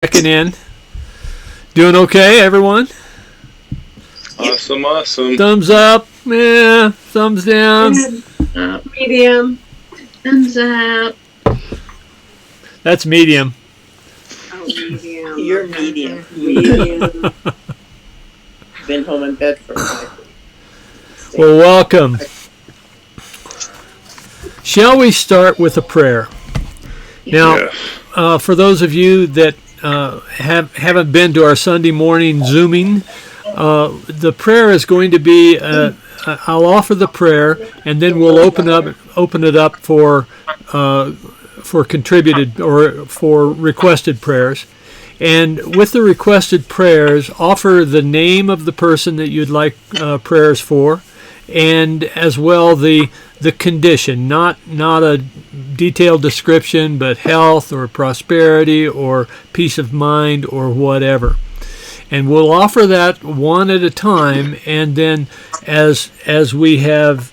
Checking in. Doing okay, everyone? Awesome, awesome. Thumbs up. Yeah. Thumbs down. Medium. Thumbs up. That's medium. Oh, medium. You're medium. Medium. Been home in bed for 5 weeks. Well, welcome. Shall we start with a prayer? Now, for those of you that haven't been to our Sunday morning Zooming, the prayer is going to be. I'll offer the prayer, and then we'll open it up for contributed or for requested prayers. And with the requested prayers, offer the name of the person that you'd like prayers for, and as well the condition, not a detailed description, but health or prosperity or peace of mind or whatever. And we'll offer that one at a time, and then as we have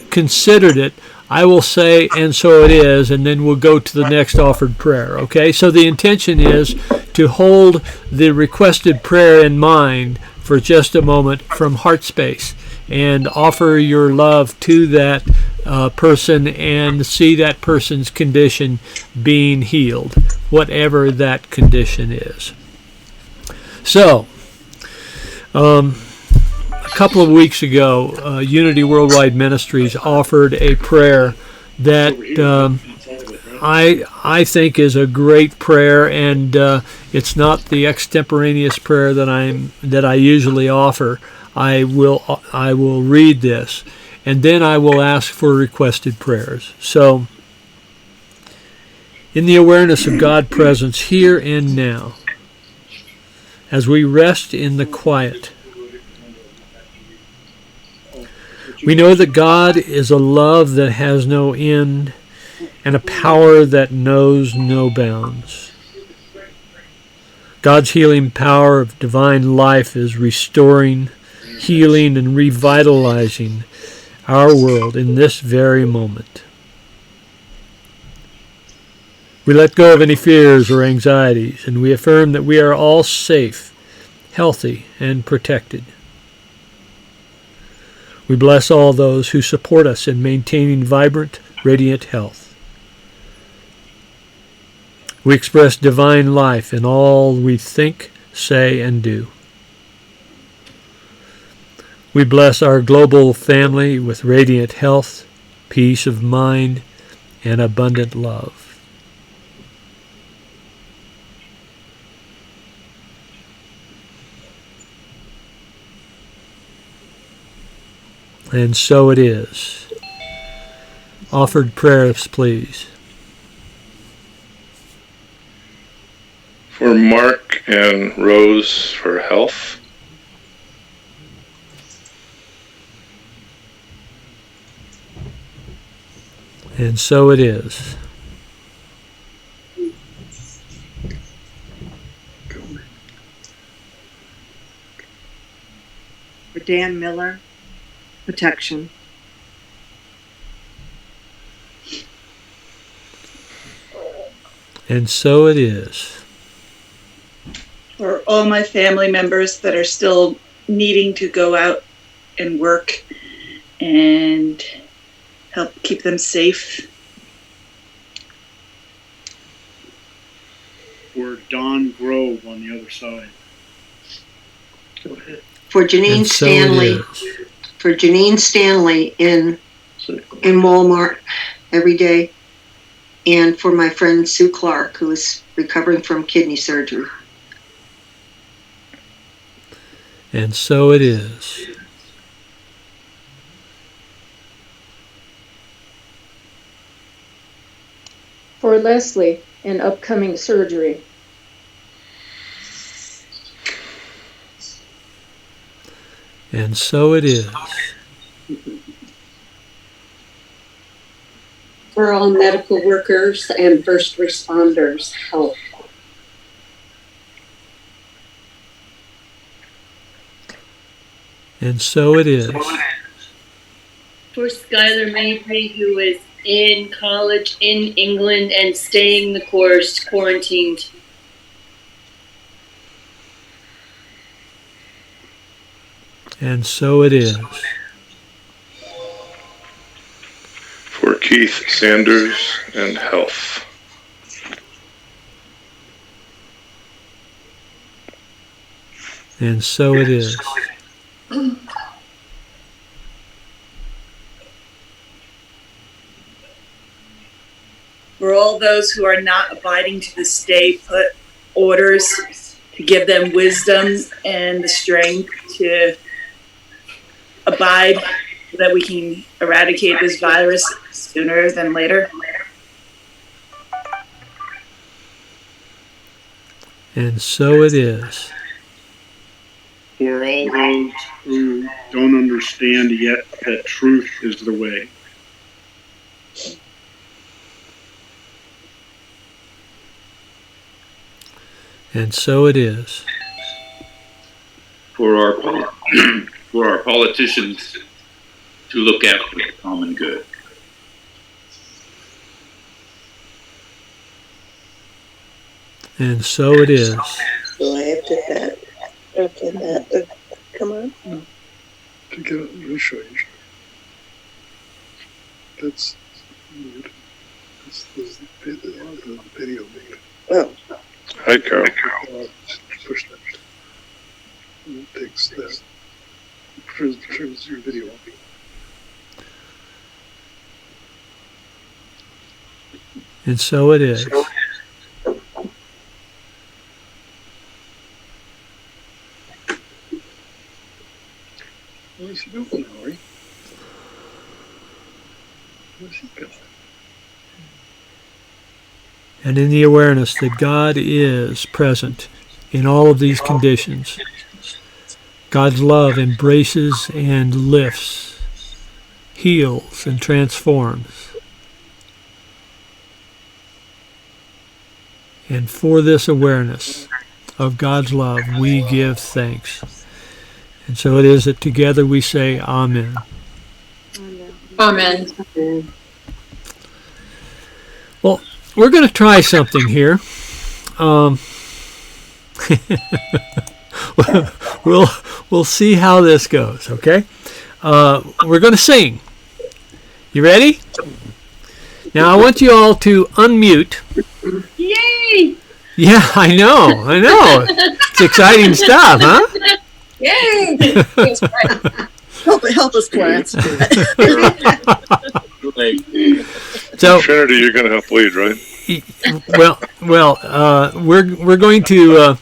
considered it, I will say, and so it is, and then we'll go to the next offered prayer, okay? So the intention is to hold the requested prayer in mind for just a moment from heart space and offer your love to that person and see that person's condition being healed, whatever that condition is. So, a couple of weeks ago, Unity Worldwide Ministries offered a prayer that I think is a great prayer, and it's not the extemporaneous prayer that I usually offer. I will read this, and then I will ask for requested prayers. So, in the awareness of God's presence here and now, as we rest in the quiet, we know that God is a love that has no end and a power that knows no bounds. God's healing power of divine life is restoring, healing, and revitalizing our world in this very moment. We let go of any fears or anxieties, and we affirm that we are all safe, healthy, and protected. We bless all those who support us in maintaining vibrant, radiant health. We express divine life in all we think, say, and do. We bless our global family with radiant health, peace of mind, and abundant love. And so it is. Offered prayers, please. For Mark and Rose for health. And so it is. For Dan Miller, protection. And so it is. For all my family members that are still needing to go out and work and help keep them safe. For Don Grove on the other side. For Janine Stanley. For Janine Stanley in Walmart every day. And for my friend Sue Clark, who is recovering from kidney surgery. And so it is. For Leslie in upcoming surgery. And so it is. For all medical workers and first responders' health. And so it is. for Skylar Mabry, who is in college in England and staying the course, quarantined. And so it is. For Keith Sanders and health. And so it is. For all those who are not abiding to the stay put orders, to give them wisdom and the strength to abide so that we can eradicate this virus sooner than later. And so it is. For all those who don't understand yet that truth is the way. And so it is. For our politicians to look after the common good. And so it is. So I have to that. Okay, that. Come on. To get it, let me show you. That's the video made. Oh. Hi, Carol. Push that. And it takes that. Turns your video on. And so it is. Where's he going, Howard? Where's he going? And in the awareness that God is present in all of these conditions, God's love embraces and lifts, heals and transforms. And for this awareness of God's love, we give thanks. And so it is that together we say, Amen. Amen. Well, we're going to try something here. We'll see how this goes, okay? We're going to sing. You ready? Now I want you all to unmute. Yay! Yeah, I know. It's exciting stuff, huh? Yay! help us, Clarence. So, Trinity, you're going to help lead, right? We're going to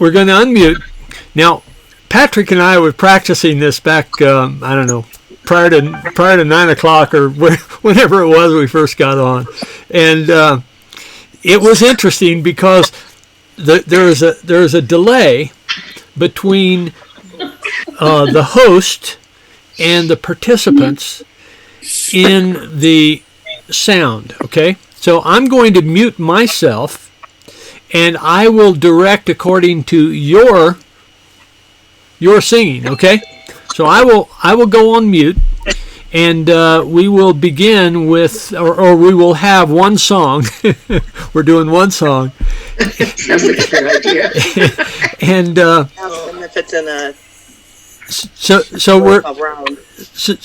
unmute. Now, Patrick and I were practicing this back, I don't know, prior to 9 o'clock or whenever it was we first got on, and it was interesting because there is a delay between the host and the participants in the sound. Okay, so I'm going to mute myself, and I will direct according to your singing. Okay, so I will go on mute, and we will begin with, or we will have one song. We're doing one song. That's a good idea. And if it's in a so we're around. So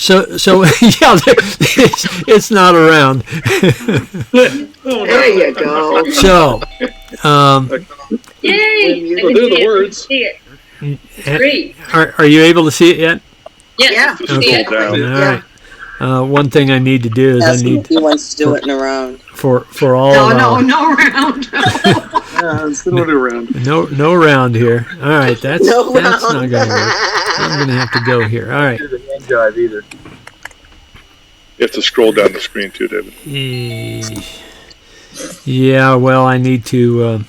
yeah, it's not around. There you go. So Yay! Well, they're the words. See it. Great. Are you able to see it yet? Yes. Yeah. Okay. Down. All right. One thing I need to do is That's he wants to do it in a round. for all No round. It's not around. no round here. All right, that's No not round. going to work. I'm going to have to go here. All right. Do the hand jive either. You have to scroll down the screen too, David. Yeah. Well, I need to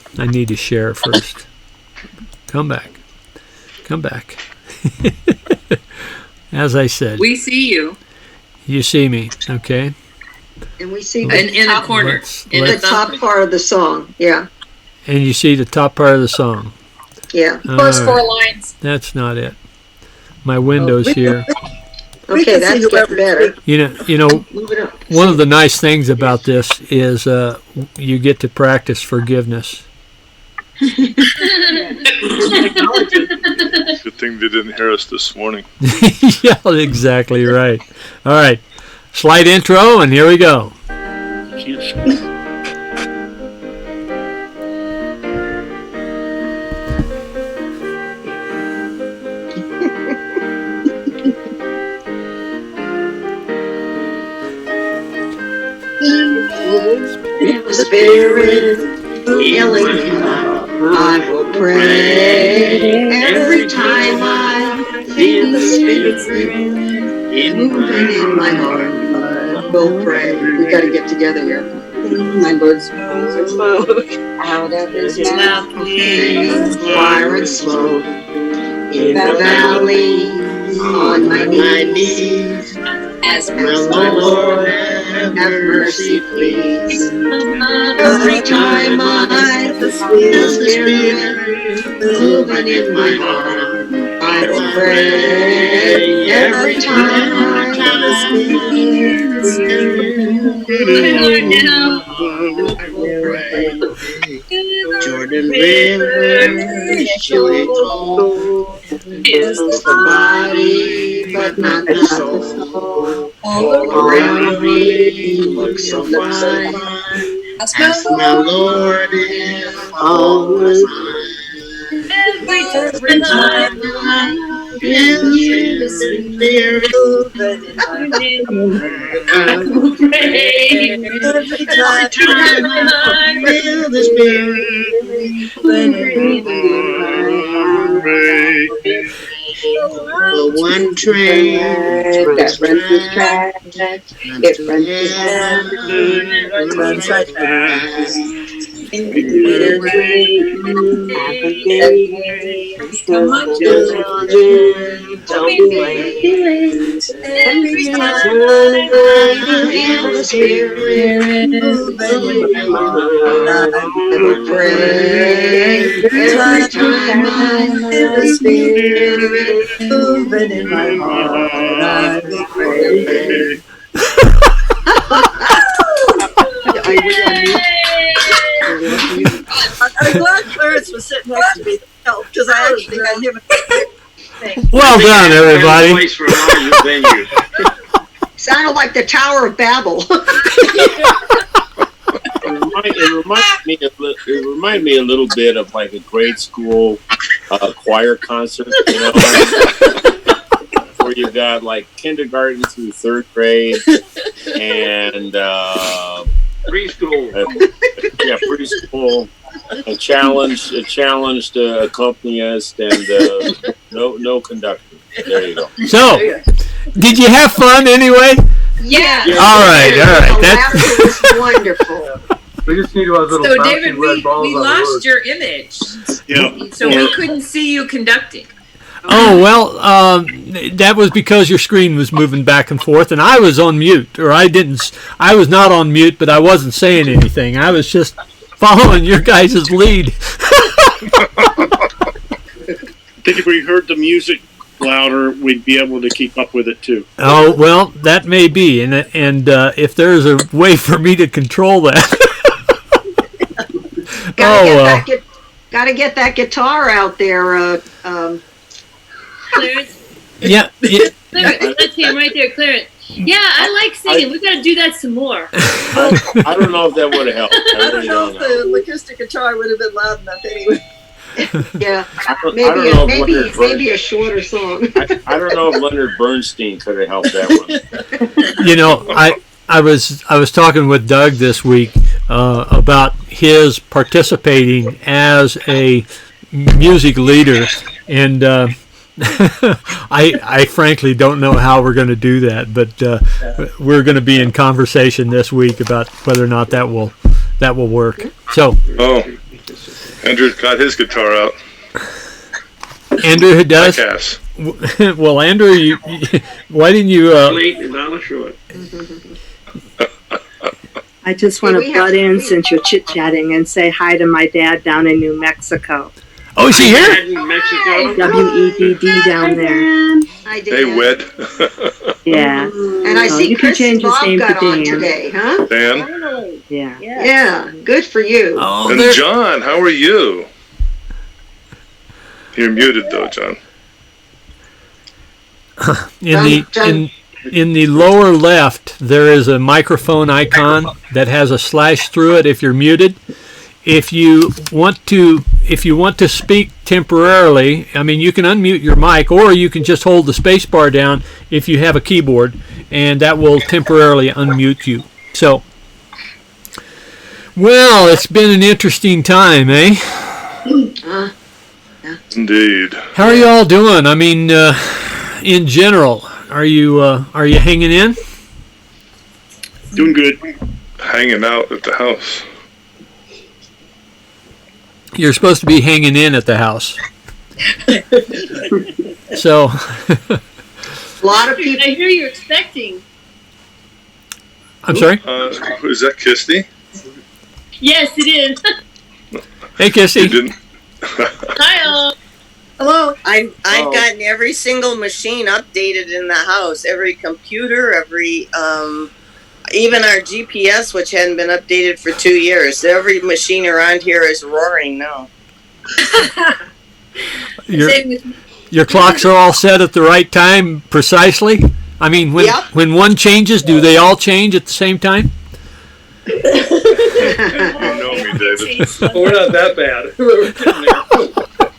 share it first. Come back. As I said, We see you you see me, okay? And we see in the corner. the top part of the song. Yeah. And you see the top part of the song. Yeah. First 4 lines. That's not it. My window's here. Okay, that's getting better. You know, Move it up. one of the nice things about this is you get to practice forgiveness. Good thing they didn't hear us this morning. Yeah, exactly right. All right, slight intro, and here we go. Spirit, healing, I will pray every time I feel the Spirit moving in my heart. I will pray. We got to get together here. My Lord's out of his mouth, fire and smoke in the valley, on my knees. Ask my Lord, have mercy, please. Every time I feel the Spirit moving in my heart, I will pray. Every time I feel the Spirit moving in my heart, I will pray. Jordan River, surely told, heals the body, but not the soul. All around me looks so fine. Ask my Lord if all was mine. Every time I feel you, Spirit moving in my heart, I will pray. Every time I feel the Spirit moving in my heart. The one train that runs this track, it runs this track, runs right fast. Don't be late. Every time I feel the Spirit moving in my heart, I will pray. Every time I feel the Spirit moving in my heart, I will pray. I'm glad Clarence was sitting next to me to help, because I actually had him. Well done, everybody. Sounded like the Tower of Babel. It reminded me a little bit of like a grade school choir concert, you know, where you got like kindergarten through third grade and preschool. Preschool. A challenged accompanist and no conductor. There you go. So, did you have fun anyway? Yeah. All right. That was wonderful. We just need one of those little So, David, red balls we on the lost road. your image. Yeah. So we couldn't see you conducting. Oh, well, that was because your screen was moving back and forth, and I was on mute, or I was not on mute, but I wasn't saying anything. I was just following your guys' lead. I think if we heard the music louder, we'd be able to keep up with it too. Oh, well, that may be, and if there's a way for me to control that. Gotta get that guitar out there. Clarence? Yeah. Clarence, that's him right there, Clarence. Yeah, I like singing. We got to do that some more. I don't know if that would have helped. I don't know if the acoustic guitar would have been loud enough anyway. Yeah, maybe a shorter song. I don't know if Leonard Bernstein could have helped that one. You know, I was talking with Doug this week about his participating as a music leader, and I frankly don't know how we're going to do that, but we're going to be in conversation this week about whether or not that will work. So, Andrew's got his guitar out. Andrew does. Well, Andrew, why didn't you? I just want to butt in since you're chit-chatting and say hi to my dad down in New Mexico. Oh, is she here? WEDD down there. Hi, Dan. Hey, Wed. Yeah. And I Oh, see you can Chris change and his Bob name got to on Dan. today, huh? Dan. Finally. Yeah. Yes. Yeah, good for you. Oh, And there. John, how are you? You're muted though, John. In the lower left, there is a microphone icon that has a slash through it if you're muted. If you want to speak temporarily, I mean, you can unmute your mic, or you can just hold the space bar down if you have a keyboard, and that will temporarily unmute you. So, well, it's been an interesting time, eh? Indeed. How are you all doing? I mean, in general, are you hanging in? Doing good. Hanging out at the house. You're supposed to be hanging in at the house. So, A lot of people. I hear you're expecting. I'm sorry? Is that Kisty? Yes, it is. Hey, Kissy. You didn't? Hi, all. Hello. I've gotten every single machine updated in the house. Every computer, every even our GPS, which hadn't been updated for 2 years. Every machine around here is roaring now. Your clocks are all set at the right time precisely? I mean, when one changes, do they all change at the same time? You know me, David. We're not that bad.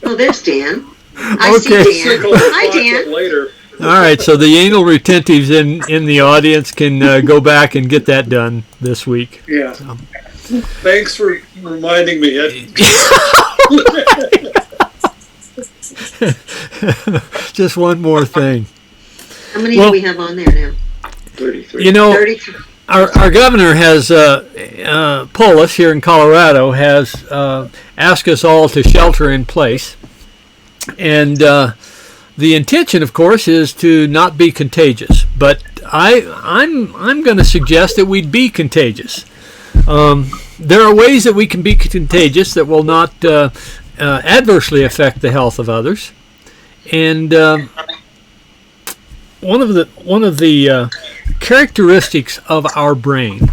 Oh, there's Dan. I Okay. see Dan. Hi, Dan. Later. All right, so the anal retentives in the audience can go back and get that done this week. Yeah. Thanks for reminding me. Just one more thing. How many do we have on there now? 33. You know, 33. our governor has, Polis here in Colorado, has asked us all to shelter in place. And the intention, of course, is to not be contagious. But I'm going to suggest that we'd be contagious. There are ways that we can be contagious that will not adversely affect the health of others. And one of the characteristics of our brain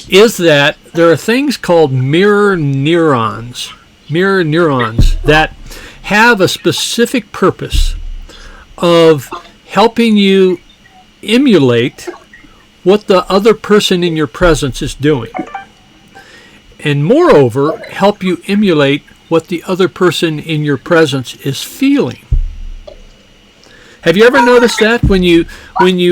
is that there are things called mirror neurons that have a specific purpose of helping you emulate what the other person in your presence is doing, and moreover help you emulate what the other person in your presence is feeling. Have you ever noticed that when you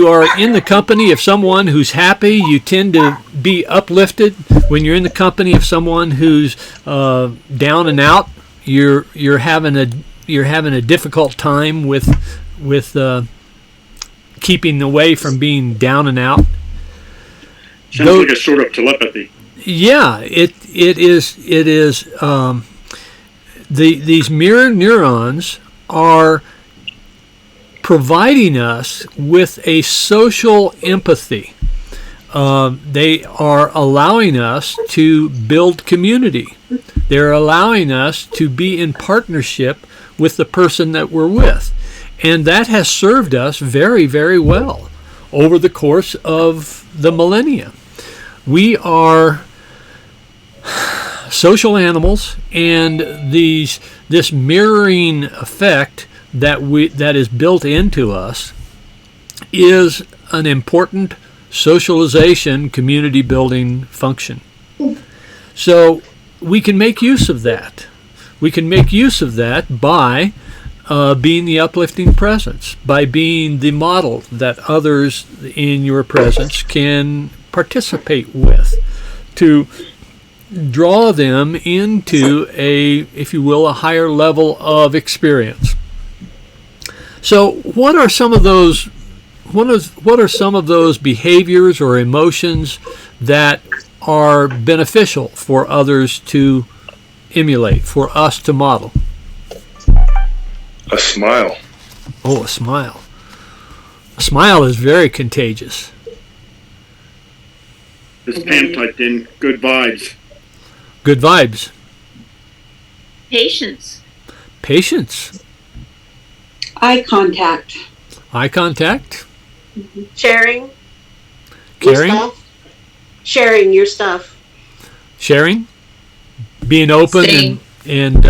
are in the company of someone who's happy, you tend to be uplifted? When you're in the company of someone who's down and out, you're having a difficult time with keeping away from being down and out. Sounds like a sort of telepathy. Yeah, it is. These mirror neurons are providing us with a social empathy. They are allowing us to build community. They're allowing us to be in partnership with the person that we're with. And that has served us very, very well over the course of the millennia. We are social animals, and this mirroring effect that is built into us is an important socialization, community building function. So we can make use of that. We can make use of that by being the uplifting presence, by being the model that others in your presence can participate with, to draw them into if you will, a higher level of experience. So what are some of those behaviors or emotions that are beneficial for others to emulate, for us to model? A smile. Oh, a smile. A smile is very contagious. This Pam typed in good vibes. Good vibes. Patience. Patience. Eye contact. Eye contact. Sharing. Caring. Your stuff. Sharing your stuff. Sharing. Being open Staying. and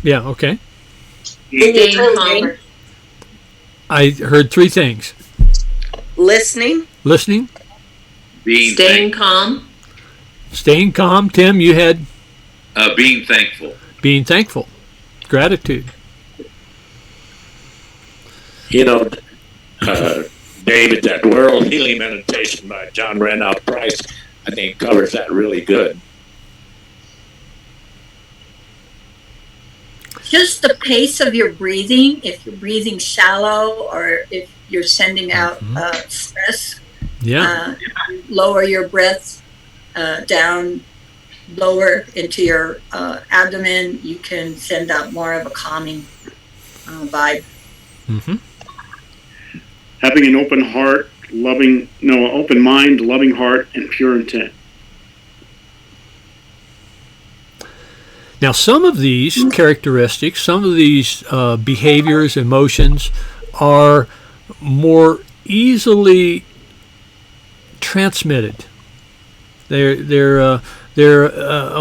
yeah, okay. Staying calm. I heard three things. Listening. Listening. Staying calm. Staying calm. Tim, you had Being thankful. being thankful. Gratitude. You know, David, that World Healing Meditation by John Randolph Price, I think covers that really good. Just the pace of your breathing, if you're breathing shallow or if you're sending out stress, lower your breath down lower into your abdomen. You can send out more of a calming vibe. Mm-hmm. Having an open heart, open mind, loving heart, and pure intent. Now, some of these characteristics, some of these behaviors, emotions, are more easily transmitted. They're a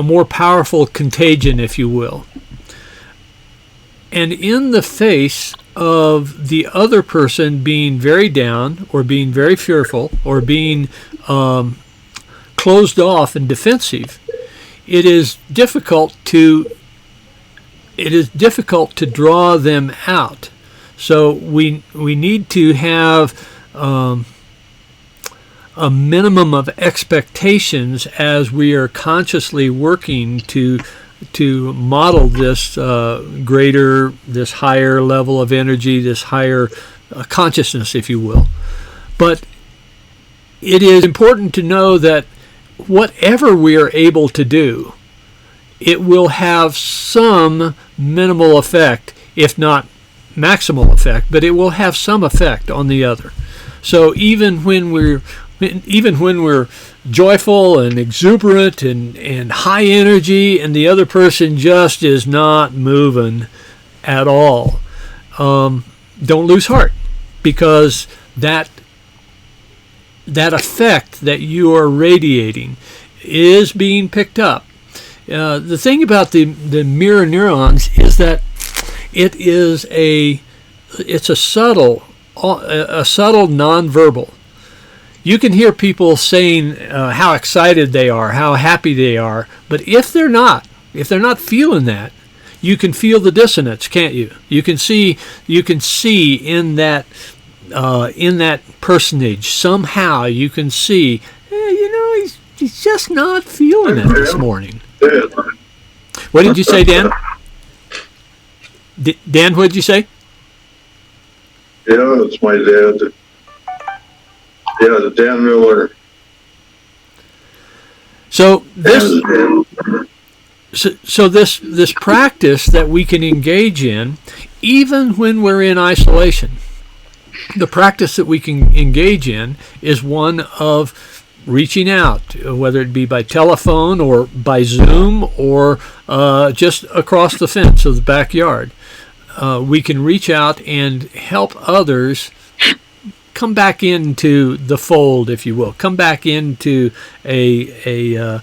more powerful contagion, if you will. And in the face of the other person being very down, or being very fearful, or being closed off and defensive, it is difficult to draw them out. So we need to have a minimum of expectations as we are consciously working to model this this higher level of energy, this higher consciousness, if you will. But it is important to know that whatever we are able to do, it will have some minimal effect, if not maximal effect, but it will have some effect on the other. So even when we're joyful and exuberant and high energy, and the other person just is not moving at all, don't lose heart, because that effect that you are radiating is being picked up. The thing about the mirror neurons is that it's a subtle nonverbal. You can hear people saying how excited they are, how happy they are, but if they're not feeling that, you can feel the dissonance, can't you? You can see in that personage, somehow you can see, he's just not feeling it this morning. What did you say, Dan? Dan, what did you say? Yeah, it's my dad. Yeah, Dan Miller. So this practice that we can engage in, even when we're in isolation, the practice that we can engage in is one of reaching out, whether it be by telephone or by Zoom or just across the fence of the backyard. We can reach out and help others come back into the fold, if you will, come back into a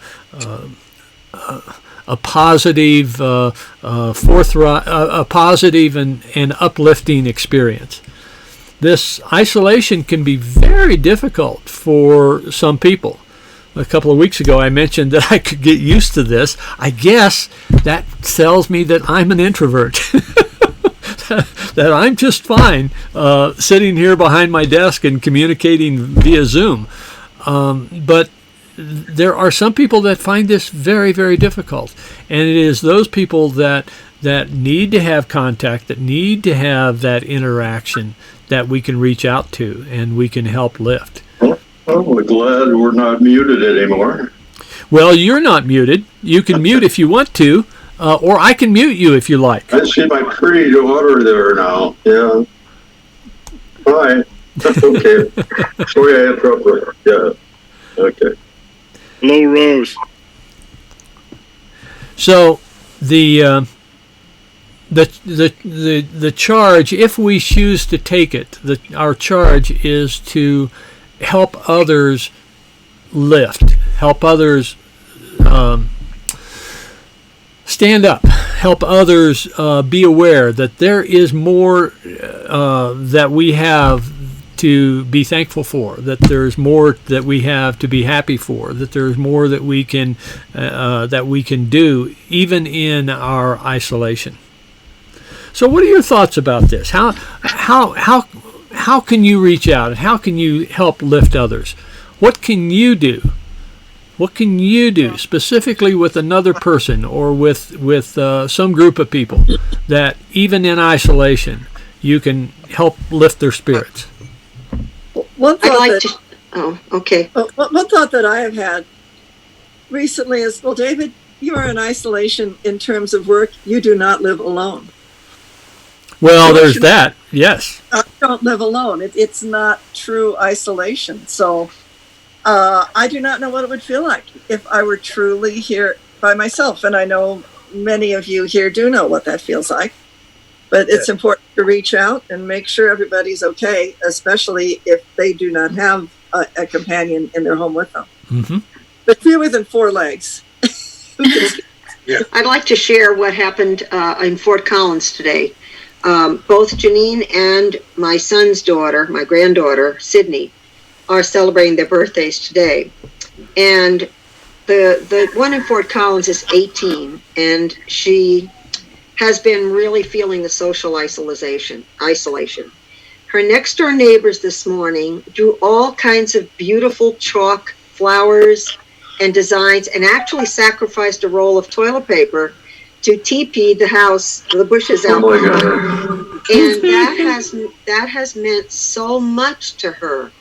positive, forthright, a positive and uplifting experience. This isolation can be very difficult for some people. A couple of weeks ago, I mentioned that I could get used to this. I guess that tells me that I'm an introvert. That I'm just fine sitting here behind my desk and communicating via Zoom. But there are some people that find this very, very difficult. And it is those people that need to have contact, that need to have that interaction, that we can reach out to and we can help lift. Well, we're glad we're not muted anymore. Well, you're not muted. You can mute if you want to, or I can mute you if you like. I see my pretty daughter there now. Yeah. Hi. Okay. Sorry I interrupted. Yeah. Okay. Hello, Rose. So the the charge, if we choose to take it, our charge is to help others lift, help others stand up, help others be aware that there is more that we have to be thankful for, that there's more that we have to be happy for, that there's more that we can do even in our isolation. So what are your thoughts about this? How can you reach out, and how can you help lift others? What can you do? What can you do specifically with another person or with some group of people that even in isolation you can help lift their spirits? One thought okay. One thought that I have had recently is, well, David, you are in isolation in terms of work. You do not live alone. Well, there's that. Yes. I don't live alone. It's not true isolation. So I do not know what it would feel like if I were truly here by myself. And I know many of you here do know what that feels like. But it's important to reach out and make sure everybody's okay, especially if they do not have a companion in their home with them. Mm-hmm. But fewer than 4 legs. I'd like to share what happened in Fort Collins today. Both Janine and my son's daughter, my granddaughter, Sydney, are celebrating their birthdays today. And the one in Fort Collins is 18, and she has been really feeling the social isolation. Her next door neighbors this morning drew all kinds of beautiful chalk flowers and designs and actually sacrificed a roll of toilet paper to TP the house, the bushes out behind. And that has meant so much to her.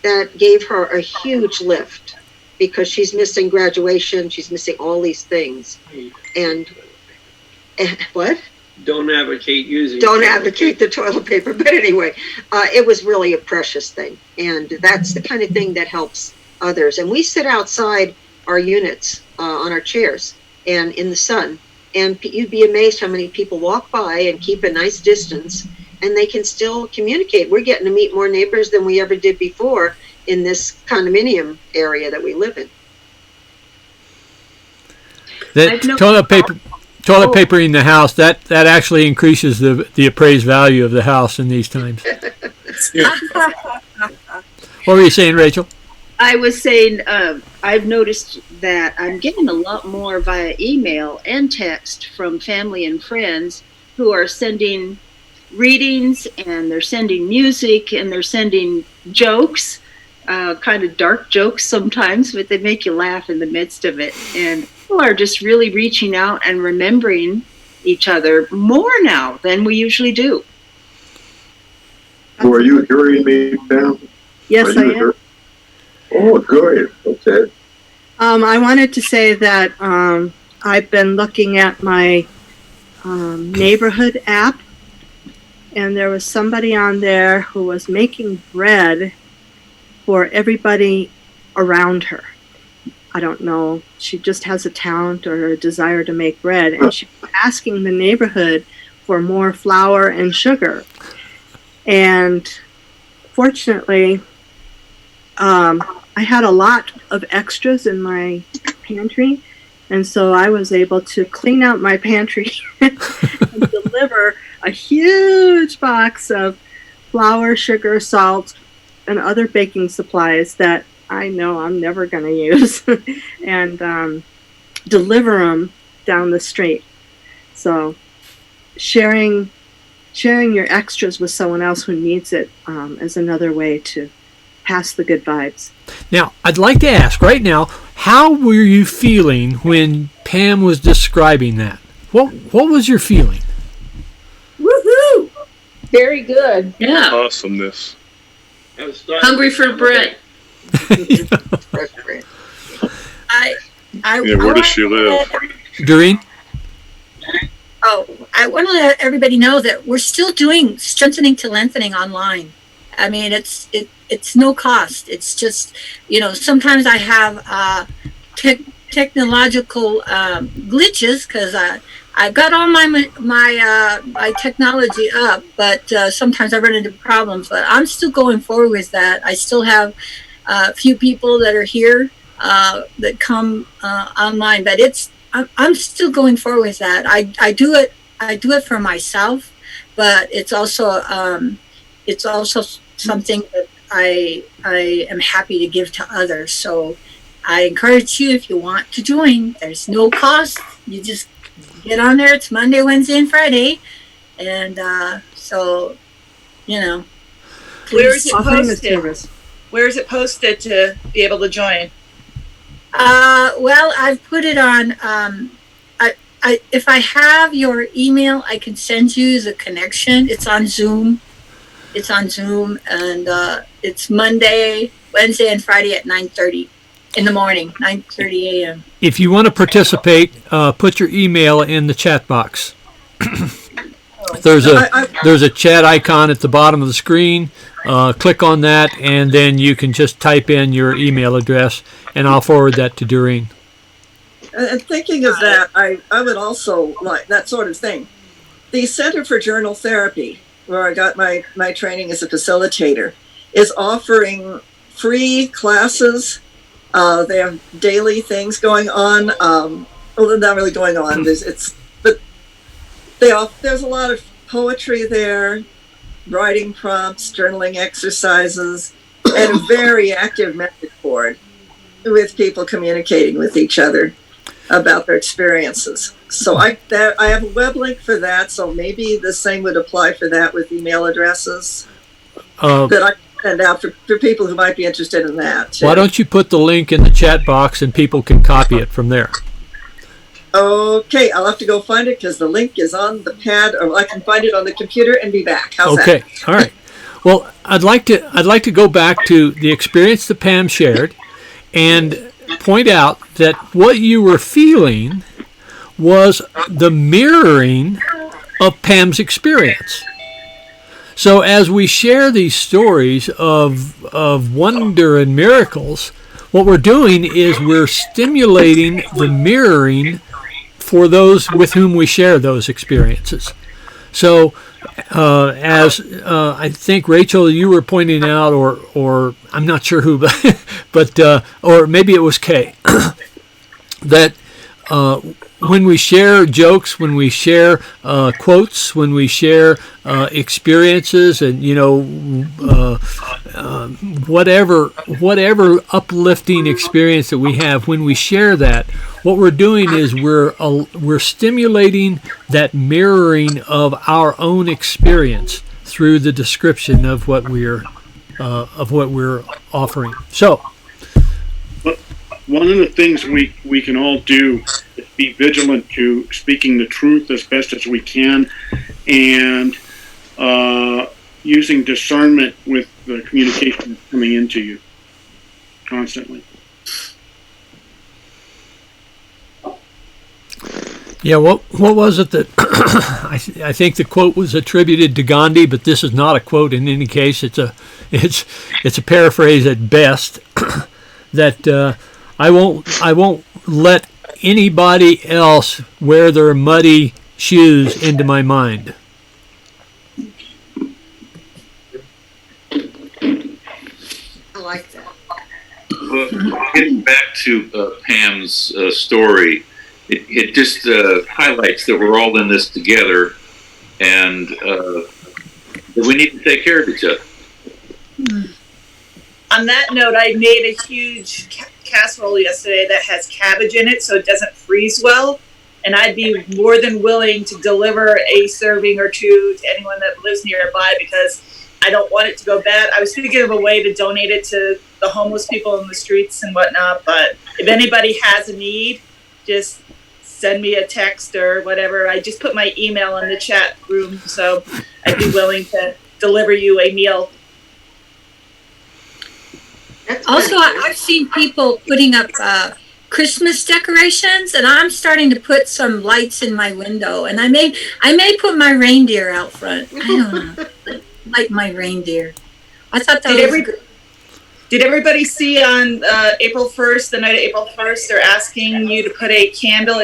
That gave her a huge lift because she's missing graduation, she's missing all these things. And what? Don't advocate the toilet paper. But anyway, it was really a precious thing. And that's the kind of thing that helps others. And we sit outside our units on our chairs and in the sun. And you'd be amazed how many people walk by and keep a nice distance. And they can still communicate. We're getting to meet more neighbors than we ever did before in this condominium area that we live in. That toilet paper in the house, that actually increases the appraised value of the house in these times. What were you saying, Rachel? I was saying I've noticed that I'm getting a lot more via email and text from family and friends who are sending readings, and they're sending music, and they're sending jokes, kind of dark jokes sometimes, but they make you laugh in the midst of it. And people are just really reaching out and remembering each other more now than we usually do. So are you hearing me, Pam? Yes, I am. Oh, good. Okay. I wanted to say that I've been looking at my neighborhood app, and there was somebody on there who was making bread for everybody around her. I don't know. She just has a talent or a desire to make bread, and she was asking the neighborhood for more flour and sugar. And fortunately, I had a lot of extras in my pantry, and so I was able to clean out my pantry and deliver a huge box of flour, sugar, salt, and other baking supplies that I know I'm never going to use, and deliver them down the street. So sharing your extras with someone else who needs it is another way to pass the good vibes. Now, I'd like to ask right now, how were you feeling when Pam was describing that? What was your feeling? Woohoo! Very good. Yeah. Awesomeness. Hungry for bread. Where does she live? Doreen? Oh, I want to let everybody know that we're still doing strengthening to lengthening online. I mean, it's no cost. It's just, sometimes I have technological glitches because I got all my technology up, but sometimes I run into problems. But I'm still going forward with that. I still have a few people that are here that come online, but I'm still going forward with that. I do it for myself, but it's also something that I am happy to give to others. So I encourage you, if you want to join, there's no cost. You just get on there. It's Monday, Wednesday, and Friday. And so, Where is it posted? Where is it posted to be able to join? Well, I've put it on. If I have your email, I can send you the connection. It's on Zoom. And it's Monday, Wednesday, and Friday at 9:30 in the morning, 9:30 a.m. If you want to participate, put your email in the chat box. There's a chat icon at the bottom of the screen. Click on that, and then you can just type in your email address, and I'll forward that to Doreen. And thinking of that, I would also like that sort of thing. The Center for Journal Therapy, where I got my training as a facilitator, is offering free classes. They have daily things going on. Well, they're not really going on. There's a lot of poetry there, writing prompts, journaling exercises, and a very active message board with people communicating with each other about their experiences. So I have a web link for that, so maybe the same would apply for that with email addresses that I can send out for people who might be interested in that too. Why don't you put the link in the chat box and people can copy it from there? Okay, I'll have to go find it because the link is on the pad, or I can find it on the computer and be back. How's that? Okay, all right. Well, I'd like to go back to the experience that Pam shared and point out that what you were feeling was the mirroring of Pam's experience. So as we share these stories of wonder and miracles, what we're doing is we're stimulating the mirroring for those with whom we share those experiences. So as I think, Rachel, you were pointing out, or I'm not sure who, but or maybe it was Kay, that when we share jokes, when we share quotes, when we share experiences, and whatever uplifting experience that we have, when we share that, what we're doing is we're stimulating that mirroring of our own experience through the description of what we're offering. So, one of the things we can all do is be vigilant to speaking the truth as best as we can, and using discernment with the communication coming into you constantly. Yeah, what was it that I think the quote was attributed to Gandhi, but this is not a quote in any case. It's a paraphrase at best. That I won't let anybody else wear their muddy shoes into my mind. I like that. Well, getting back to Pam's story, it just highlights that we're all in this together, and that we need to take care of each other. On that note, I made a huge casserole yesterday that has cabbage in it so it doesn't freeze well, and I'd be more than willing to deliver a serving or two to anyone that lives nearby because I don't want it to go bad. I was thinking of a way to donate it to the homeless people in the streets and whatnot, but if anybody has a need, just send me a text or whatever. I just put my email in the chat room, so I'd be willing to deliver you a meal. Also, I've seen people putting up Christmas decorations, and I'm starting to put some lights in my window, and I may put my reindeer out front. I don't know, like my reindeer. I thought that was good. Did everybody see on April 1st, the night of April 1st, they're asking you to put a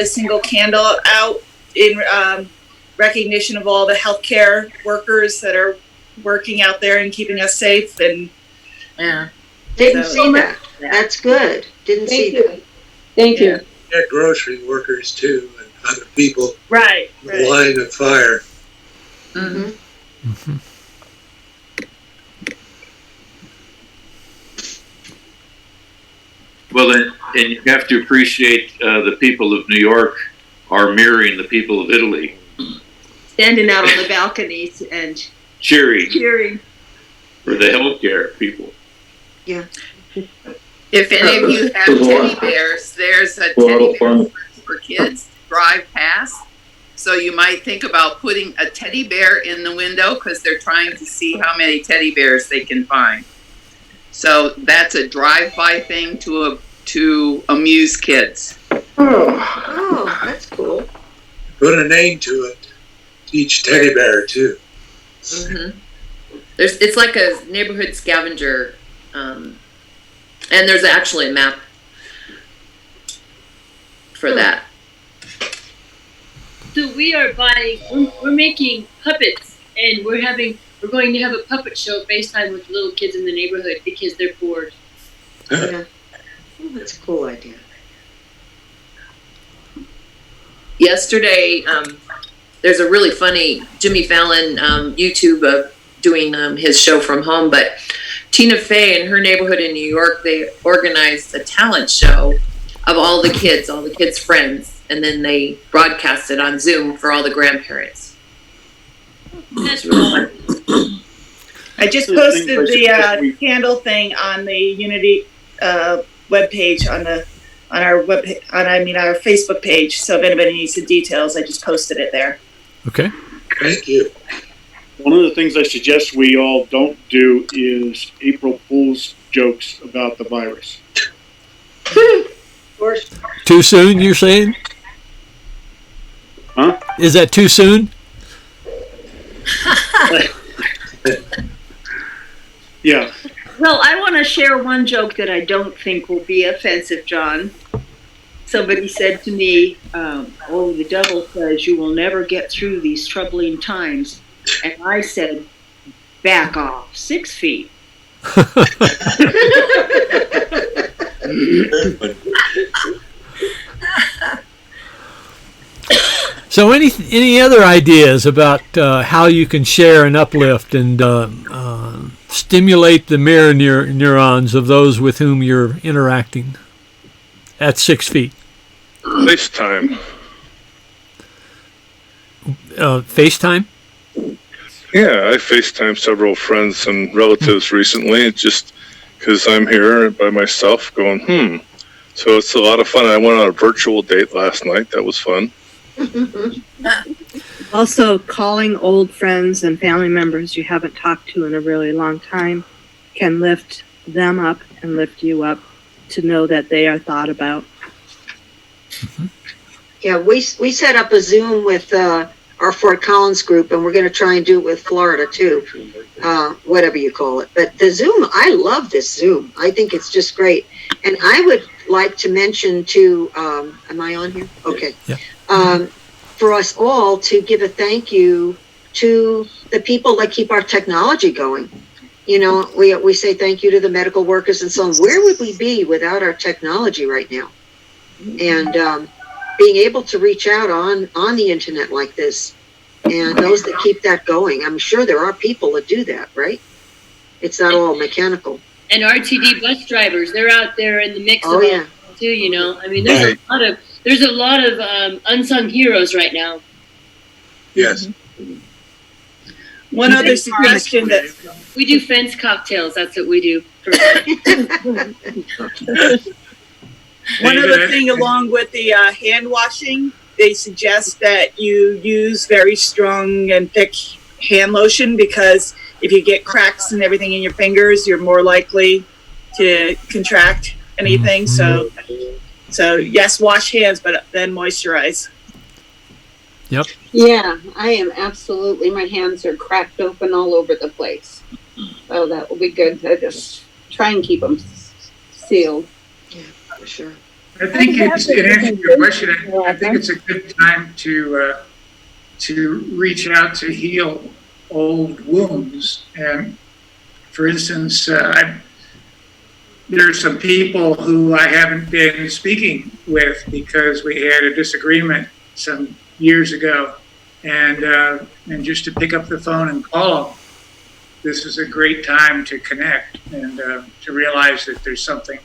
single candle out in recognition of all the healthcare workers that are working out there and keeping us safe. And yeah, didn't see that. That's good. Didn't see that. Thank you. Yeah, grocery workers too, and other people. Right. In the line of fire. Mm-hmm. Mm-hmm. Well, and you have to appreciate the people of New York are mirroring the people of Italy. Standing out on the balconies and cheering for the healthcare people. Yeah. If any of you have teddy bears, there's a teddy bear for kids drive past. So you might think about putting a teddy bear in the window because they're trying to see how many teddy bears they can find. So that's a drive-by thing to amuse kids. Oh, that's cool. Put a name to it. Each teddy bear too. Mm-hmm. It's like a neighborhood scavenger, and there's actually a map for that. So we are buying. We're making puppets, and we're going to have a puppet show FaceTime with little kids in the neighborhood because they're bored. Yeah. Oh, that's a cool idea. Yesterday, there's a really funny Jimmy Fallon YouTube of doing his show from home, but Tina Fey in her neighborhood in New York, they organized a talent show of all the kids' friends, and then they broadcast it on Zoom for all the grandparents. That's really fun. I just posted the candle thing on the Unity webpage on our our Facebook page. So if anybody needs the details, I just posted it there. Okay. Thank you. One of the things I suggest we all don't do is April Fool's jokes about the virus. Of course. Too soon, you're saying? Huh? Is that too soon? Yeah. Well, I want to share one joke that I don't think will be offensive, John. Somebody said to me, oh, the devil says you will never get through these troubling times. And I said, back off 6 feet. So any other ideas about how you can share and uplift and stimulate the mirror neurons of those with whom you're interacting at 6 feet? FaceTime. FaceTime? Yeah, I FaceTime several friends and relatives recently, just because I'm here by myself going, So it's a lot of fun. I went on a virtual date last night. That was fun. Also, calling old friends and family members you haven't talked to in a really long time can lift them up and lift you up to know that they are thought about. Yeah, we set up a Zoom with our Fort Collins group, and we're going to try and do it with Florida too, whatever you call it. But the Zoom, I love this Zoom. I think it's just great. And I would like to mention to, am I on here? Okay. Yeah. For us all to give a thank you to the people that keep our technology going. You know, we say thank you to the medical workers and so on. Where would we be without our technology right now? And being able to reach out on the internet like this, and those that keep that going. I'm sure there are people that do that, right? It's not all mechanical. And RTD bus drivers, they're out there in the mix Oh, of yeah. it too, you know. I mean, there's a lot of unsung heroes right now. Yes. One other suggestion that we do fence cocktails. That's what we do. One other thing, along with the hand washing, they suggest that you use very strong and thick hand lotion, because if you get cracks and everything in your fingers, you're more likely to contract anything. So yes, wash hands, but then moisturize. Yep. Yeah, I am absolutely. My hands are cracked open all over the place. Oh, that will be good. I just try and keep them sealed. Yeah, for sure. I think it's, in answer to your question, I think it's a good time to reach out to heal old wounds. And for instance, there are some people who I haven't been speaking with because we had a disagreement some years ago, and just to pick up the phone and call them, this is a great time to connect and to realize that there's something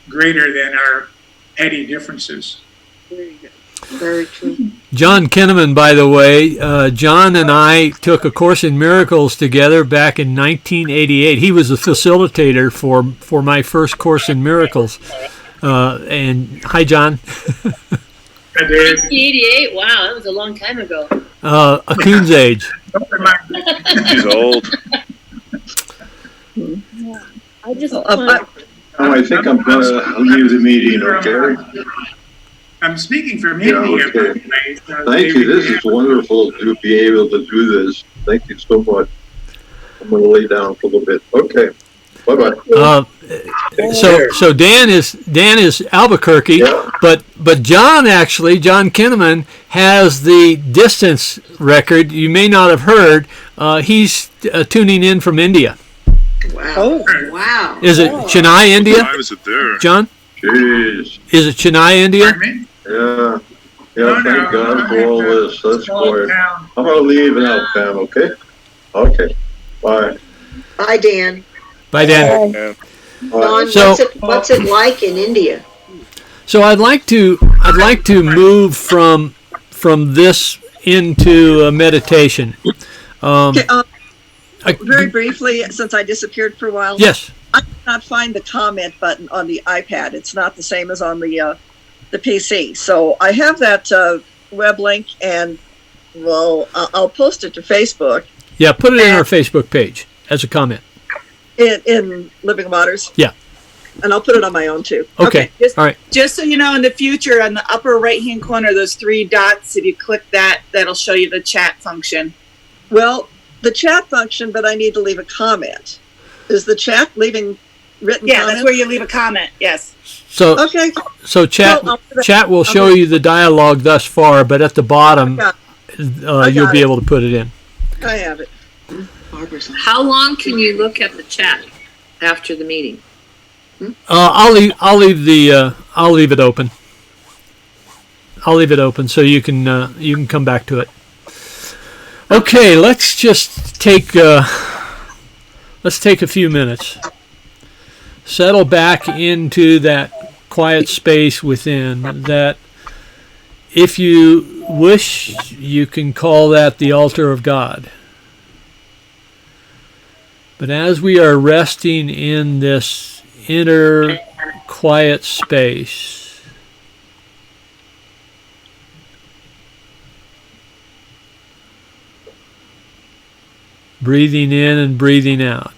greater than our petty differences. Very good. Very true. John Kinnaman, by the way, John and I took a Course in Miracles together back in 1988. He was a facilitator for my first Course in Miracles. And hi, John. 1988. Wow, that was a long time ago. A coon's age. He's old. I just I think I'm going to leave the meeting, okay? I'm speaking from Yeah, India. okay. Thank you. This is wonderful to be able to do this. Thank you so much. I'm going to lay down for a little bit. Okay. Bye-bye. So Dan is Albuquerque, Yeah. but John Kinnaman has the distance record. You may not have heard. He's tuning in from India. Wow. Wow. Is it Chennai, India? Why was it there? John? Jeez. Is it Chennai, India? Yeah. Yeah, thank God for all this. That's boy. I'm going to leave now, Pam, okay? Okay. Bye. Bye, Dan. By Dan. Don, So- what's it like in India? So I'd like to move from this into a meditation. Okay, very briefly, since I disappeared for a while. Yes. I could not find the comment button on the iPad. It's not the same as on the PC. So I have that web link, and well, I'll post it to Facebook Yeah, put it in our Facebook page as a comment. in Living Waters. Yeah. And I'll put it on my own too. Okay. Just, All right. just so you know, in the future, on the upper right-hand corner, those three dots, if you click that, that'll show you the chat function. Well, the chat function, but I need to leave a comment. Is the chat leaving written Yeah, comments? that's where you leave a comment. Yes. So Okay. so chat Well, chat will show you the dialogue thus far, but at the bottom I you'll got be it. able to put it in. I have it. How long can you look at the chat after the meeting? I'll leave it open. I'll leave it open so you can come back to it. Okay, let's just take a few minutes. Settle back into that quiet space within. That, if you wish, you can call that the altar of God. But as we are resting in this inner quiet space, breathing in and breathing out,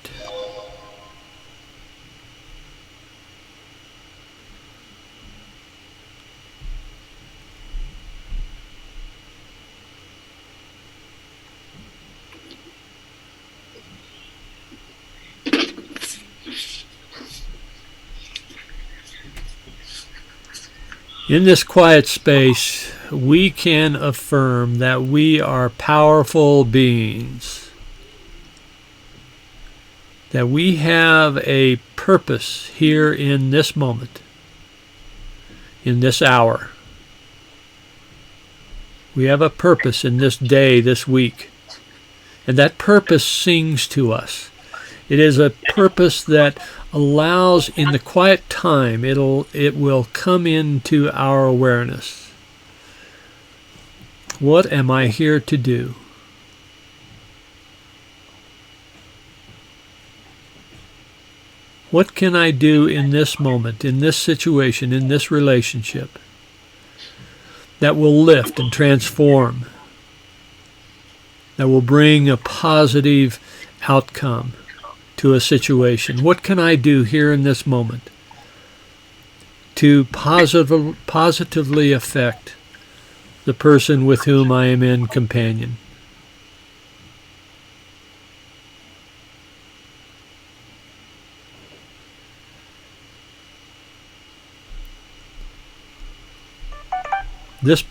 in this quiet space, we can affirm that we are powerful beings, that we have a purpose here in this moment, in this hour. We have a purpose in this day, this week, and that purpose sings to us. It is a purpose that allows, in the quiet time, it will come into our awareness. What am I here to do? What can I do in this moment, in this situation, in this relationship that will lift and transform, that will bring a positive outcome to a situation? What can I do here in this moment to positively affect the person with whom I am in companion? this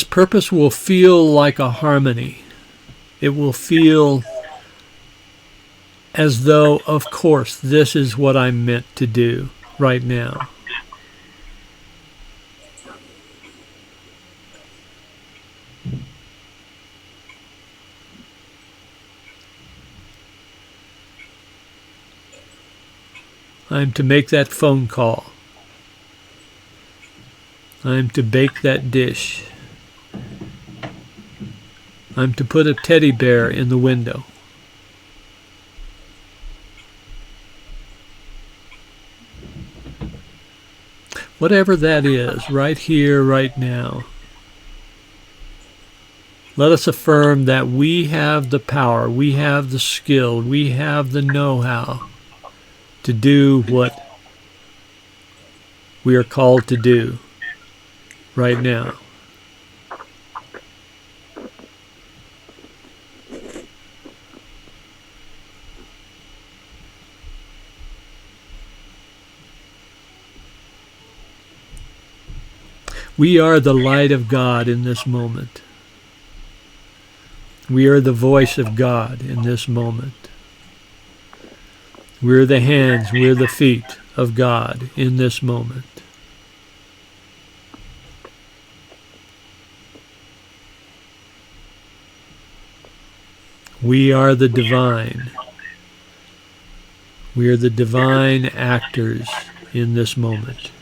purpose will feel like a harmony. It will feel as though, of course, this is what I'm meant to do right now. I'm to make that phone call. I'm to bake that dish. I'm to put a teddy bear in the window. Whatever that is, right here, right now. Let us affirm that we have the power, we have the skill, we have the know-how to do what we are called to do right now. We are the light of God in this moment. We are the voice of God in this moment. We're the hands, we're the feet of God in this moment. We are the divine. We are the divine actors in this moment.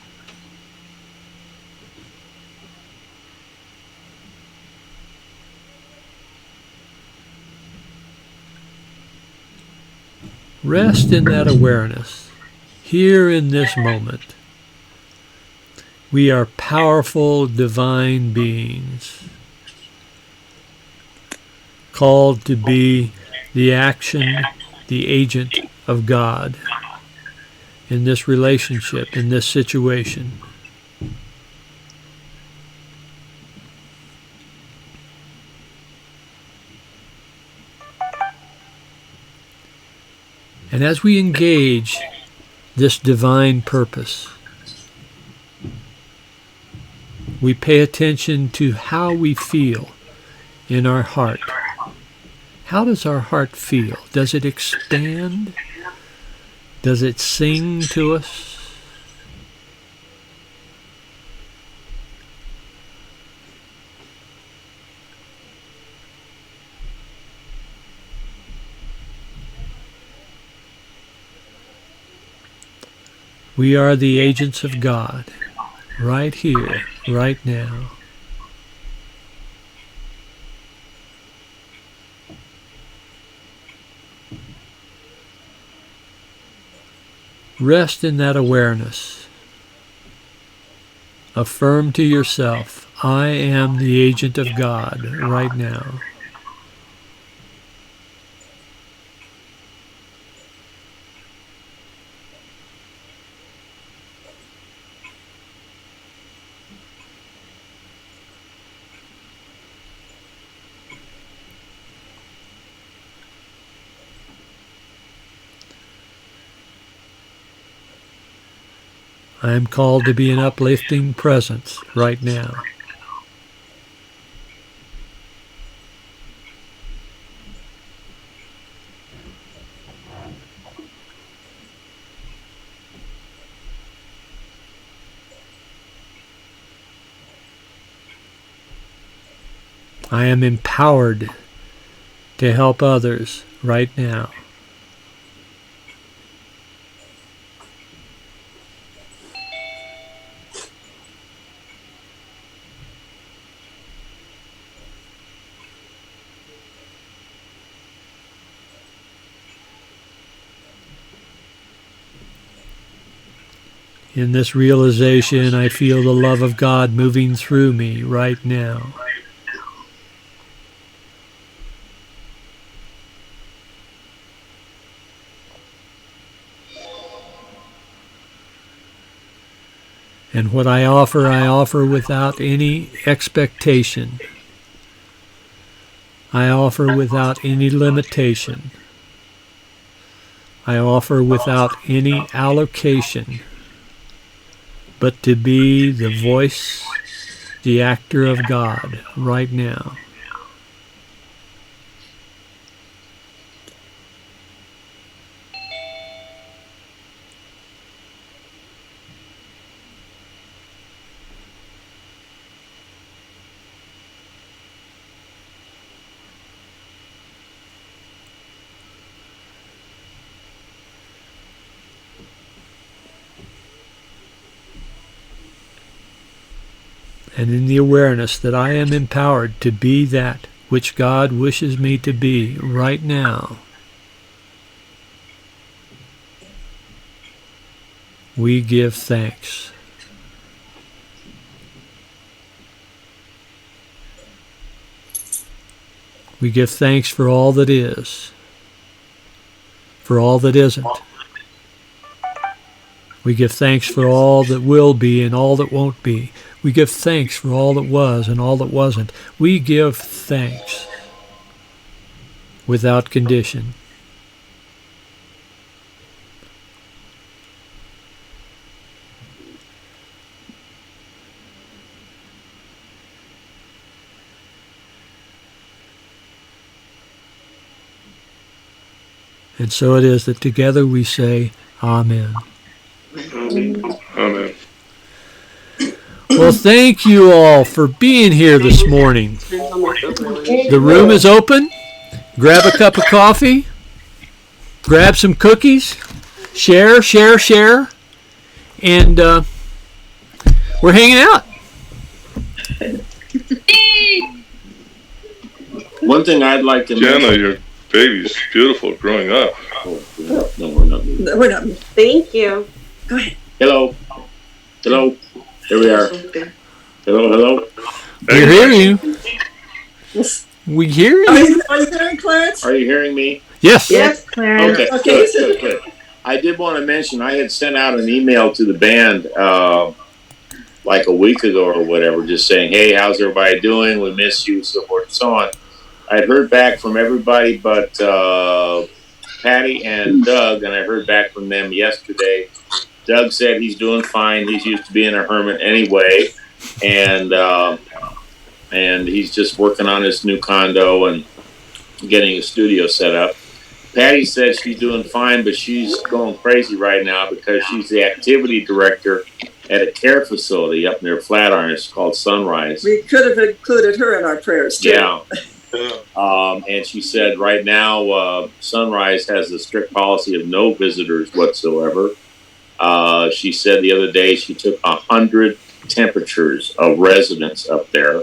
Rest in that awareness, here in this moment. We are powerful divine beings, called to be the action, the agent of God in this relationship, in this situation. And as we engage this divine purpose, we pay attention to how we feel in our heart. How does our heart feel? Does it expand? Does it sing to us? We are the agents of God, right here, right now. Rest in that awareness. Affirm to yourself, I am the agent of God right now. I am called to be an uplifting presence right now. I am empowered to help others right now. In this realization, I feel the love of God moving through me right now. And what I offer without any expectation. I offer without any limitation. I offer without any allocation, but to be the voice, the actor of God right now. And in the awareness that I am empowered to be that which God wishes me to be right now, we give thanks. We give thanks for all that is, for all that isn't. We give thanks for all that will be and all that won't be. We give thanks for all that was and all that wasn't. We give thanks without condition. And so it is that together we say, Amen. Amen. Well, thank you all for being here this morning. The room is open. Grab a cup of coffee. Grab some cookies. Share. And we're hanging out. One thing I'd like to Jenna, mention. your baby's beautiful growing up. Oh, no, we're not. We're not. Thank you. Go ahead. Hello. Here we are. Hello. We hear you. We hear you. Are you hearing, Clarence? Are you hearing me? Yes. Yes, Clarence. Okay. Good. I did want to mention I had sent out an email to the band like a week ago or whatever, just saying, hey, how's everybody doing? We miss you, so forth and so on. I had heard back from everybody but Patty and Doug, and I heard back from them yesterday. Doug said he's doing fine. He's used to being a hermit anyway, and he's just working on his new condo and getting a studio set up. Patty said she's doing fine, but she's going crazy right now because she's the activity director at a care facility up near Flatiron. It's called Sunrise. We could have included her in our prayers, too. Yeah. And she said right now Sunrise has a strict policy of no visitors whatsoever. She said the other day she took 100 temperatures of residents up there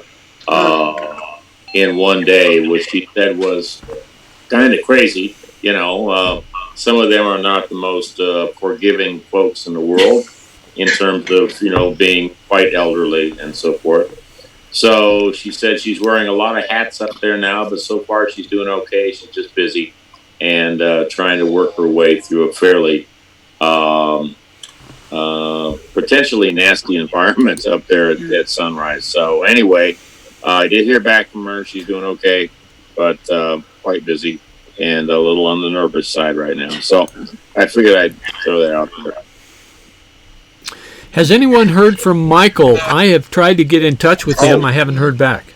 in one day, which she said was kind of crazy. Some of them are not the most forgiving folks in the world in terms of, being quite elderly and so forth. So she said she's wearing a lot of hats up there now, but so far she's doing okay. She's just busy and trying to work her way through a fairly potentially nasty environment up there at Sunrise. So anyway, I did hear back from her. She's doing okay, but quite busy and a little on the nervous side right now. So I figured I'd throw that out there. Has anyone heard from Michael? I have tried to get in touch with him. I haven't heard back.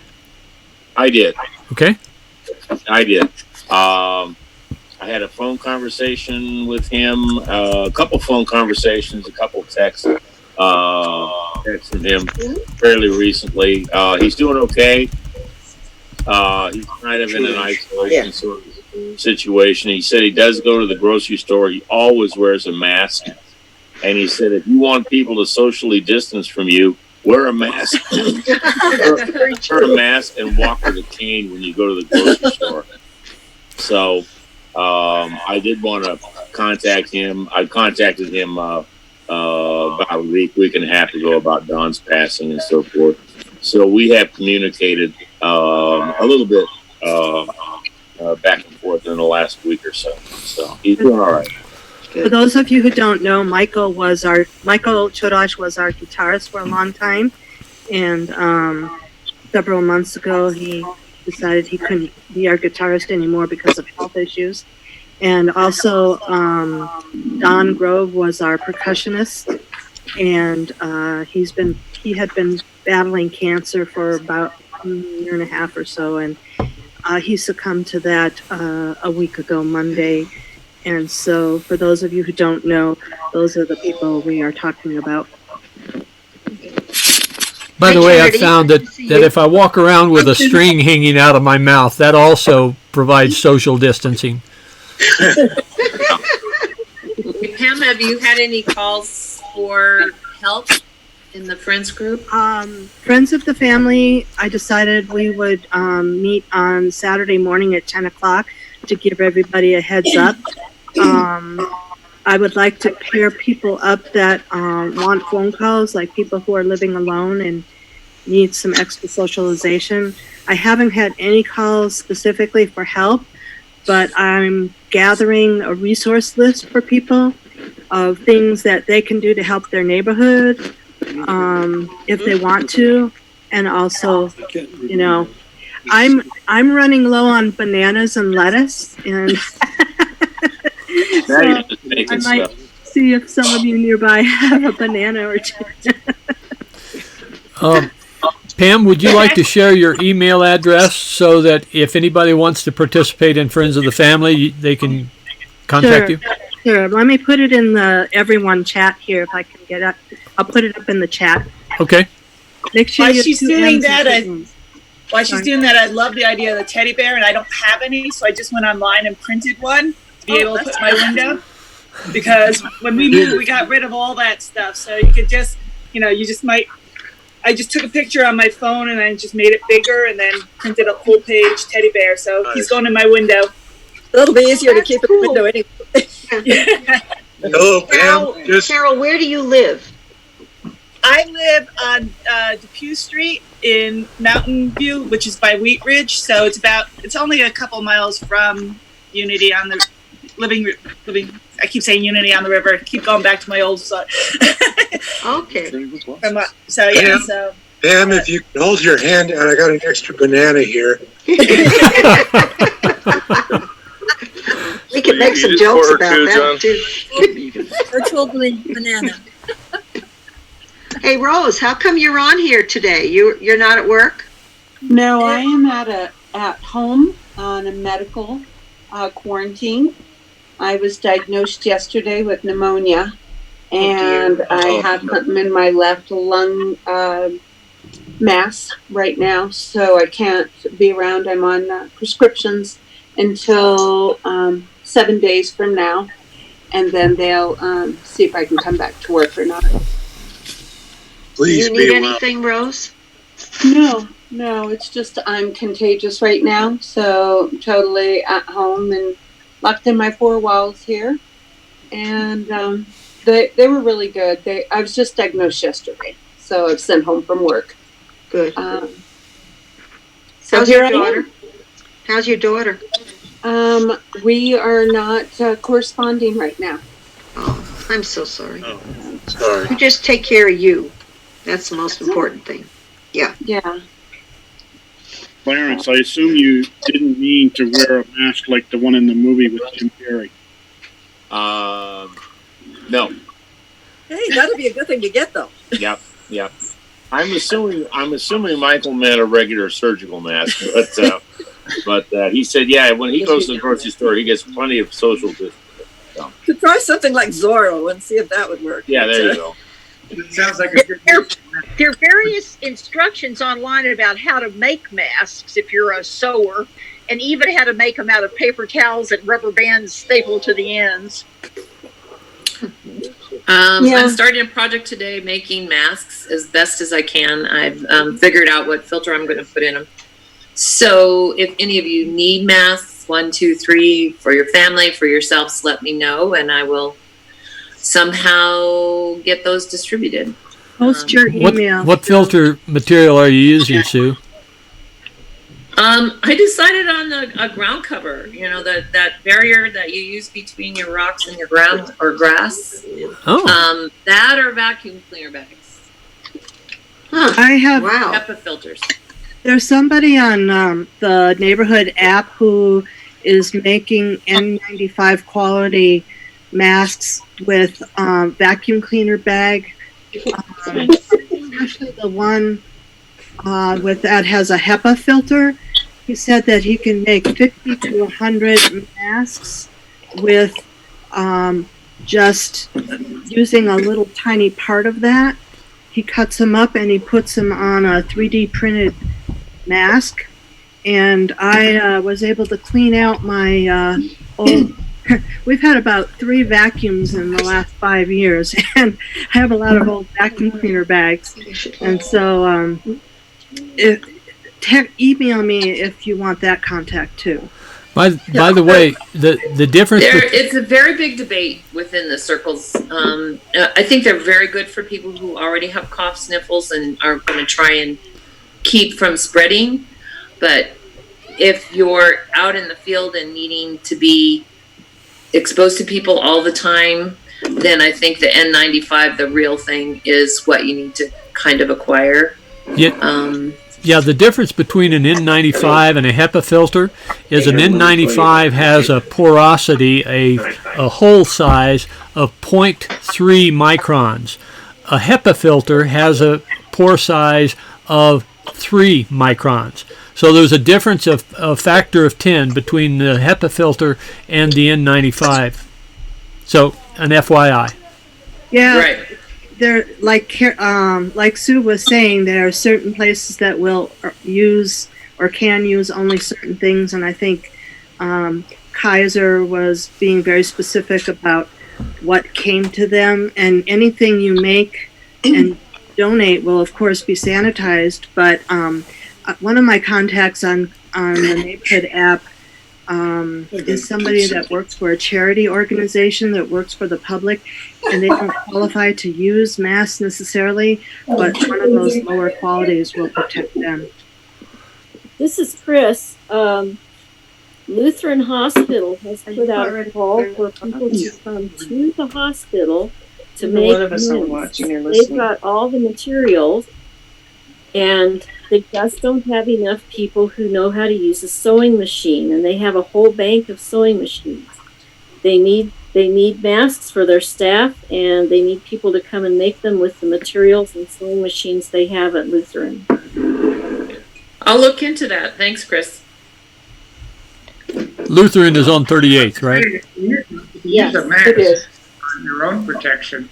I did. Okay. I did. I had a phone conversation with him, a couple phone conversations, a couple texts. Texted him fairly recently. He's doing okay. He's kind of in an isolation sort of situation. He said he does go to the grocery store. He always wears a mask. And he said, if you want people to socially distance from you, wear a mask. wear a mask and walk with a cane when you go to the grocery store. So I did want to contact him. I contacted him about a week and a half ago about Don's passing and so forth. So we have communicated a little bit back and forth in the last week or so. So he's doing all right. For those of you who don't know, Michael Chodosh was our guitarist for a long time, and several months ago he decided he couldn't be our guitarist anymore because of health issues, And also, Don Grove was our percussionist, and he had been battling cancer for about a year and a half or so, and he succumbed to that a week ago Monday. And so, for those of you who don't know, those are the people we are talking about. By the way, I found that if I walk around with a string hanging out of my mouth, that also provides social distancing. Pam, have you had any calls for help in the Friends group? Friends of the family, I decided we would meet on Saturday morning at 10 o'clock to give everybody a heads up. I would like to pair people up that want phone calls, like people who are living alone and need some extra socialization. I haven't had any calls specifically for help, but I'm gathering a resource list for people of things that they can do to help their neighborhood if they want to. And also, you know, I'm running low on bananas and lettuce, and so I might see if some of you nearby have a banana or two. Pam, would you like to share your email address so that if anybody wants to participate in Friends of the Family, they can contact you? Sure. Let me put it in the everyone chat here if I can get up. I'll put it up in the chat. Okay. Make sure While she's doing that, I love the idea of the teddy bear, and I don't have any, so I just went online and printed one to be able to put in my window. Because when we moved, we got rid of all that stuff, so you could just, I just took a picture on my phone and I just made it bigger and then printed a full page teddy bear. So he's going in my window. It'll be easier to keep it in the window anyway. Hello, Pam. Carol, where do you live? I live on Depew Street in Mountain View, which is by Wheat Ridge. So it's only a couple miles from Unity on the living. I keep saying Unity on the river. I keep going back to my old side. Okay. Pam, if you can hold your hand out, I got an extra banana here. We can make some jokes about that too. Virtual banana. Hey Rose, how come you're on here today? You're not at work? No, I am at home on a medical quarantine. I was diagnosed yesterday with pneumonia, and I have something in my left lung mass right now, so I can't be around. I'm on prescriptions until 7 days from now, and then they'll see if I can come back to work or not. Please do you need anything, Rose? No, it's just I'm contagious right now, so totally at home and locked in my four walls here. And they were really good. I was just diagnosed yesterday, so I was sent home from work. Good. So how's here your daughter? I am. How's your daughter? We are not corresponding right now. Oh, I'm so sorry. Oh, sorry. You just take care of you. That's the most important thing. Yeah. Yeah. Clarence, I assume you didn't mean to wear a mask like the one in the movie with Jim Carrey. No. Hey, that'd be a good thing to get though. Yep. I'm assuming Michael meant a regular surgical mask, but he said, yeah, when he goes to the grocery store, he gets plenty of social distance. So. Could try something like Zorro and see if that would work. Yeah, there you go. It sounds like a good There are various instructions online about how to make masks if you're a sewer, and even how to make them out of paper towels and rubber bands stapled to the ends. I'm starting a project today making masks as best as I can. I've figured out what filter I'm going to put in them. So if any of you need masks, 1, 2, 3, for your family, for yourselves, let me know, and I will somehow get those distributed. Post your email. What filter material are you using, Sue? I decided on a ground cover, that barrier that you use between your rocks and your ground or grass. Oh. That or vacuum cleaner bags. I have HEPA filters. There's somebody on the neighborhood app who is making N95 quality masks with vacuum cleaner bag, especially the one with that has a HEPA filter. He said that he can make 50 to 100 masks with just using a little tiny part of that. He cuts them up and he puts them on a 3D printed mask. And I was able to clean out my old. We've had about 3 vacuums in the last 5 years, and I have a lot of old vacuum cleaner bags. And so, email me if you want that contact too. By the way, the difference. It's a very big debate within the circles. I think they're very good for people who already have cough, sniffles, and are going to try and keep from spreading. But if you're out in the field and needing to be exposed to people all the time, then I think the N95, the real thing, is what you need to kind of acquire. Yeah, the difference between an N95 and a HEPA filter is an N95 has a porosity, a hole size of 0.3 microns. A HEPA filter has a pore size of 3 microns. So there's a difference of a factor of 10 between the HEPA filter and the N95. So an FYI. Yeah. Right. There, like Sue was saying, there are certain places that will use or can use only certain things, and I think Kaiser was being very specific about what came to them, and anything you make and donate will of course be sanitized, but one of my contacts on the neighborhood app is somebody that works for a charity organization that works for the public, and they don't qualify to use masks necessarily, but one of those lower qualities will protect them. This is Chris. Lutheran Hospital has put out a call for people to come to the hospital to make one of us are watching or They've got all the materials, and they just don't have enough people who know how to use a sewing machine, and they have a whole bank of sewing machines. They need masks for their staff, and they need people to come and make them with the materials and sewing machines they have at Lutheran. I'll look into that. Thanks, Chris. Lutheran is on 38th, right? Use a mask for your own protection.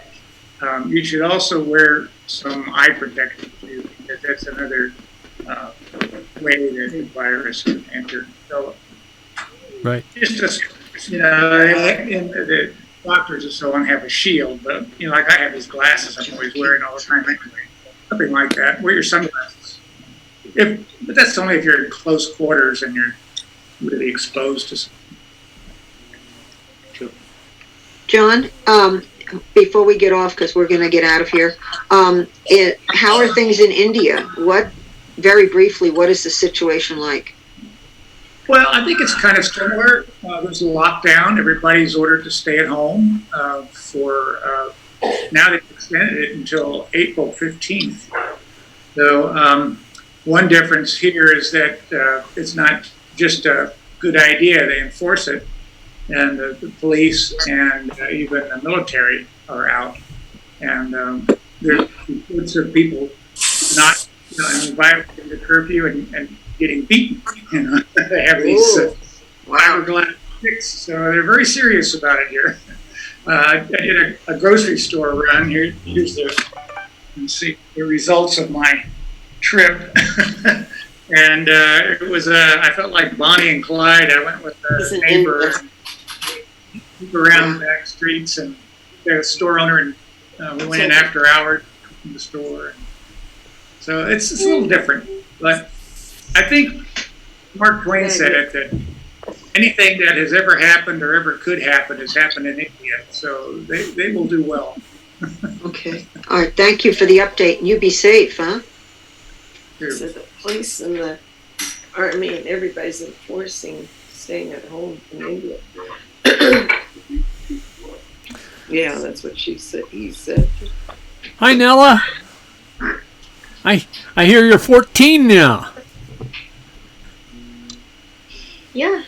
You should also wear some eye protection too, because that's another way that the virus can enter. So, right. Just and the doctors and so on have a shield, but like I have these glasses I'm always wearing all the time anyway. Something like that. Wear your sunglasses. But that's only if you're in close quarters and you're really exposed to something. John, before we get off, because we're going to get out of here, how are things in India? Very briefly, what is the situation like? Well, I think it's kind of similar. There's a lockdown. Everybody's ordered to stay at home now they've extended it until April 15th. So one difference here is that it's not just a good idea. They enforce it. And the police and even the military are out. And there's reports of people not violating the curfew and getting beaten. They have these fiberglass sticks, so they're very serious about it here. I did a grocery store run here. Here's the results of my trip. And it was I felt like Bonnie and Clyde. I went with a neighbor around the back streets, and the store owner, and we went in after hours in the store. So it's a little different, but I think Mark Twain said it, that anything that has ever happened or ever could happen has happened in India, so they will do well. Okay. All right. Thank you for the update. You be safe, huh? So the police and the army and everybody's enforcing staying at home in India. Yeah, that's what she said. He said. Hi, Nella. I hear you're 14 now. Yeah.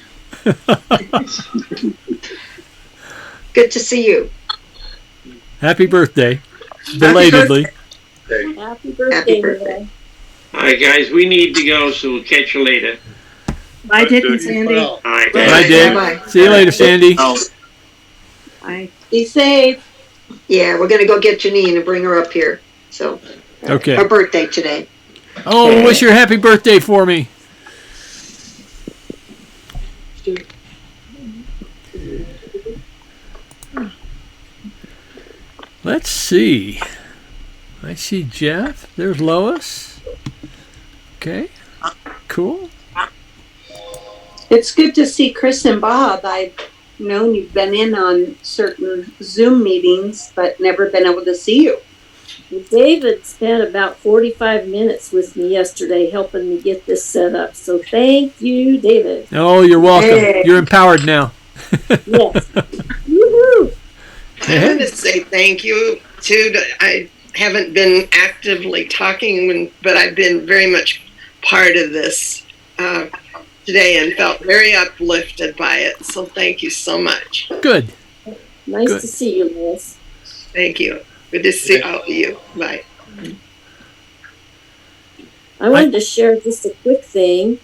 Good to see you. Happy birthday, belatedly. Happy birthday, Ray. All right, guys, we need to go, so we'll catch you later. Bye, Dick and Sandy. All right. Bye, Dick. Bye. See you later, Sandy. Bye. Be safe. Yeah, we're going to go get Janine and bring her up here. So, Okay. her birthday today. Oh, wish your happy birthday for me. Let's see. I see Jeff. There's Lois. Okay. Cool. It's good to see Chris and Bob. I've known you've been in on certain Zoom meetings, but never been able to see you. David spent about 45 minutes with me yesterday helping me get this set up. So thank you, David. Oh, you're welcome. Hey. You're empowered now. Yes. Woohoo! I want to say thank you too. I haven't been actively talking, but I've been very much part of this today and felt very uplifted by it. So thank you so much. Good. Nice Good. to see you, Liz. Thank you. Good to see all of you. Bye. I wanted to share just a quick thing.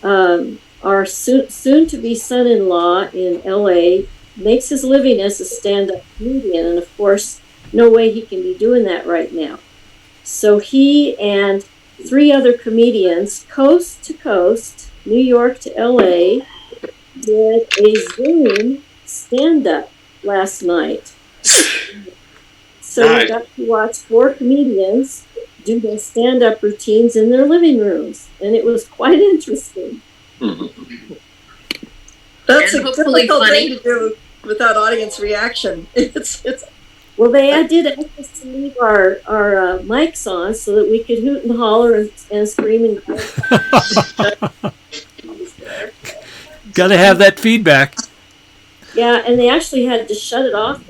Our soon-to-be son-in-law in LA makes his living as a stand-up comedian, and of course, no way he can be doing that right now. So he and 3 other comedians, coast to coast, New York to LA, did a Zoom stand-up last night. So Nice. we got to watch 4 comedians do their stand-up routines in their living rooms, and it was quite interesting. That's And a hopefully difficult funny. thing to do without audience reaction. It's Well, I did ask us to leave our mics on so that we could hoot and holler and scream and Got to have that feedback. yeah, and they actually had to shut it off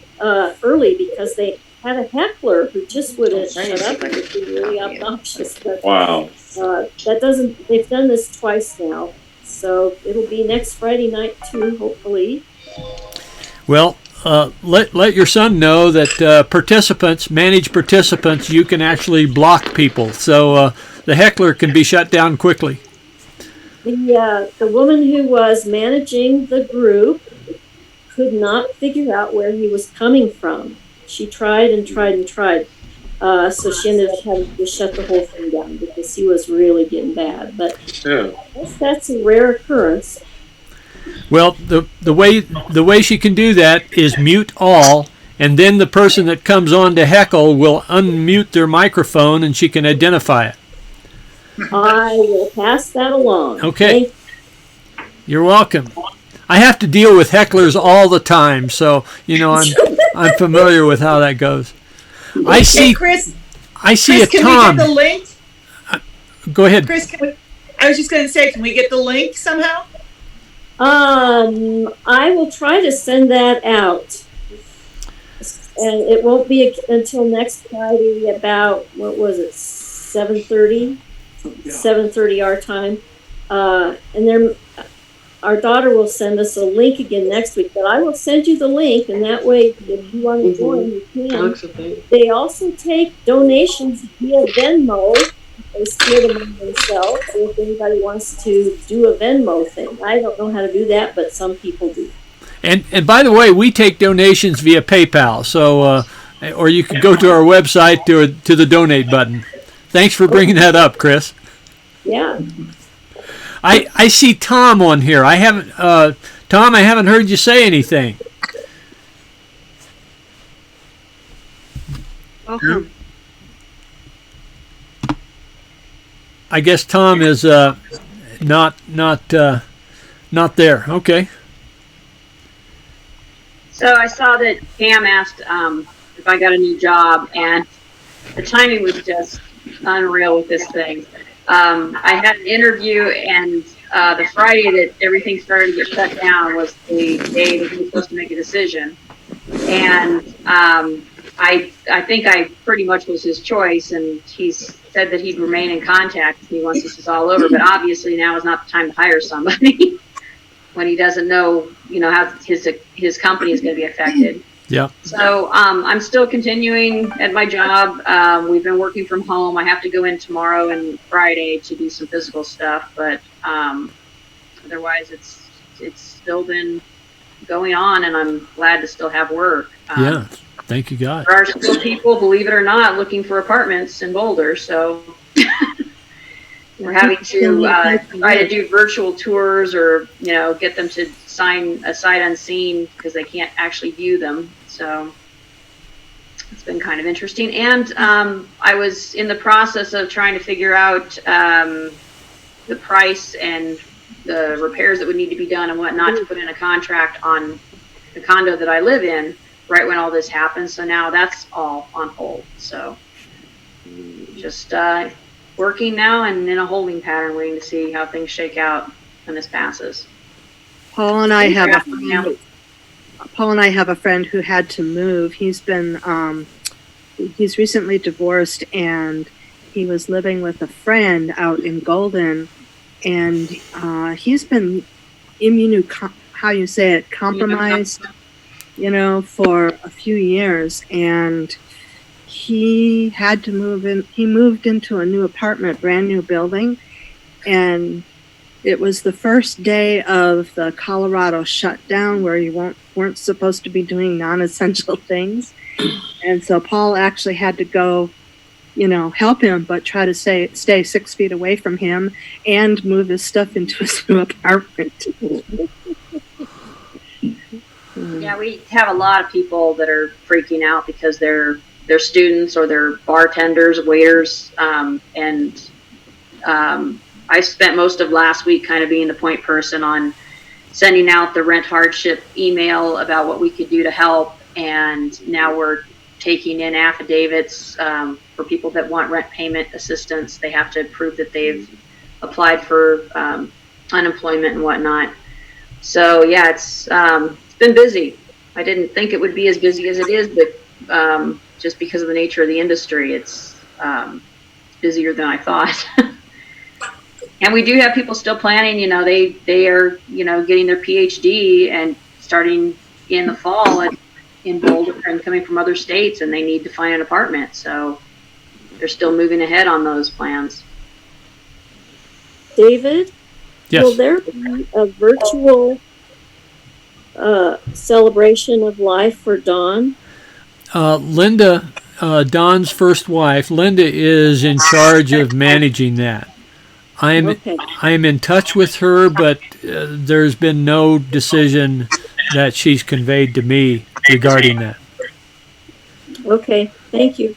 early because they had a heckler who just wouldn't shut up. It would be really obnoxious. But Wow. that doesn't. They've done this twice now, so it'll be next Friday night too, hopefully. Well, let your son know that managed participants, you can actually block people. So the heckler can be shut down quickly. The woman who was managing the group could not figure out where he was coming from. She tried and tried and tried. So she ended up having to shut the whole thing down because he was really getting bad. But I guess that's a rare occurrence. Well, the way she can do that is mute all, and then the person that comes on to heckle will unmute their microphone, and she can identify it. I will pass that along. Okay. You're welcome. I have to deal with hecklers all the time, so I'm familiar with how that goes. I see Chris, a can Tom. we get the link? Go ahead. Chris, I was just going to say, can we get the link somehow? I will try to send that out. And it won't be until next Friday about, 7:30? 7:30 our time. And then our daughter will send us a link again next week, but I will send you the link, and that way, if you want to join, you can. They also take donations via Venmo. They steer them on themselves. So if anybody wants to do a Venmo thing, I don't know how to do that, but some people do. And by the way, we take donations via PayPal, so or you can go to our website to the donate button. Thanks for bringing that up, Chris. Yeah. I see Tom on here. I haven't Tom, I haven't heard you say anything. Welcome. I guess Tom is not there. Okay. So I saw that Pam asked if I got a new job, and the timing was just unreal with this thing. I had an interview, and the Friday that everything started to get shut down was the day that he was supposed to make a decision. And I think I pretty much was his choice, and he's said that he'd remain in contact with me once this is all over. But obviously now is not the time to hire somebody. when he doesn't know, how his company is going to be affected. Yeah. So I'm still continuing at my job. We've been working from home. I have to go in tomorrow and Friday to do some physical stuff, but otherwise it's still been going on, and I'm glad to still have work. Yeah. Thank you, God. There are still people, believe it or not, looking for apartments in Boulder, so we're having to try to do virtual tours or, get them to sign a sight unseen because they can't actually view them. So it's been kind of interesting. And I was in the process of trying to figure out the price and the repairs that would need to be done and whatnot to put in a contract on the condo that I live in right when all this happened. So now that's all on hold. So just working now and in a holding pattern, waiting to see how things shake out when this passes. Paul and I have a friend who had to move. He's recently divorced, and he was living with a friend out in Golden, and he's been compromised, for a few years, and he had to move in. He moved into a new apartment, brand new building, and it was the first day of the Colorado shutdown where you weren't supposed to be doing non-essential things. And so Paul actually had to go, help him, but try to stay 6 feet away from him and move his stuff into his new apartment. Yeah, we have a lot of people that are freaking out because they're students or they're bartenders, waiters, and I spent most of last week kind of being the point person on sending out the rent hardship email about what we could do to help, and now we're taking in affidavits for people that want rent payment assistance. They have to prove that they've applied for unemployment and whatnot. So yeah, it's been busy. I didn't think it would be as busy as it is, but just because of the nature of the industry, it's busier than I thought. And we do have people still planning, they are, getting their PhD and starting in the fall in Boulder and coming from other states, and they need to find an apartment. So they're still moving ahead on those plans. David? Yes. Will there be a virtual celebration of life for Dawn? Linda, Don's first wife, Linda is in charge of managing that. I'm in touch with her, but there's been no decision that she's conveyed to me regarding that. Okay, thank you.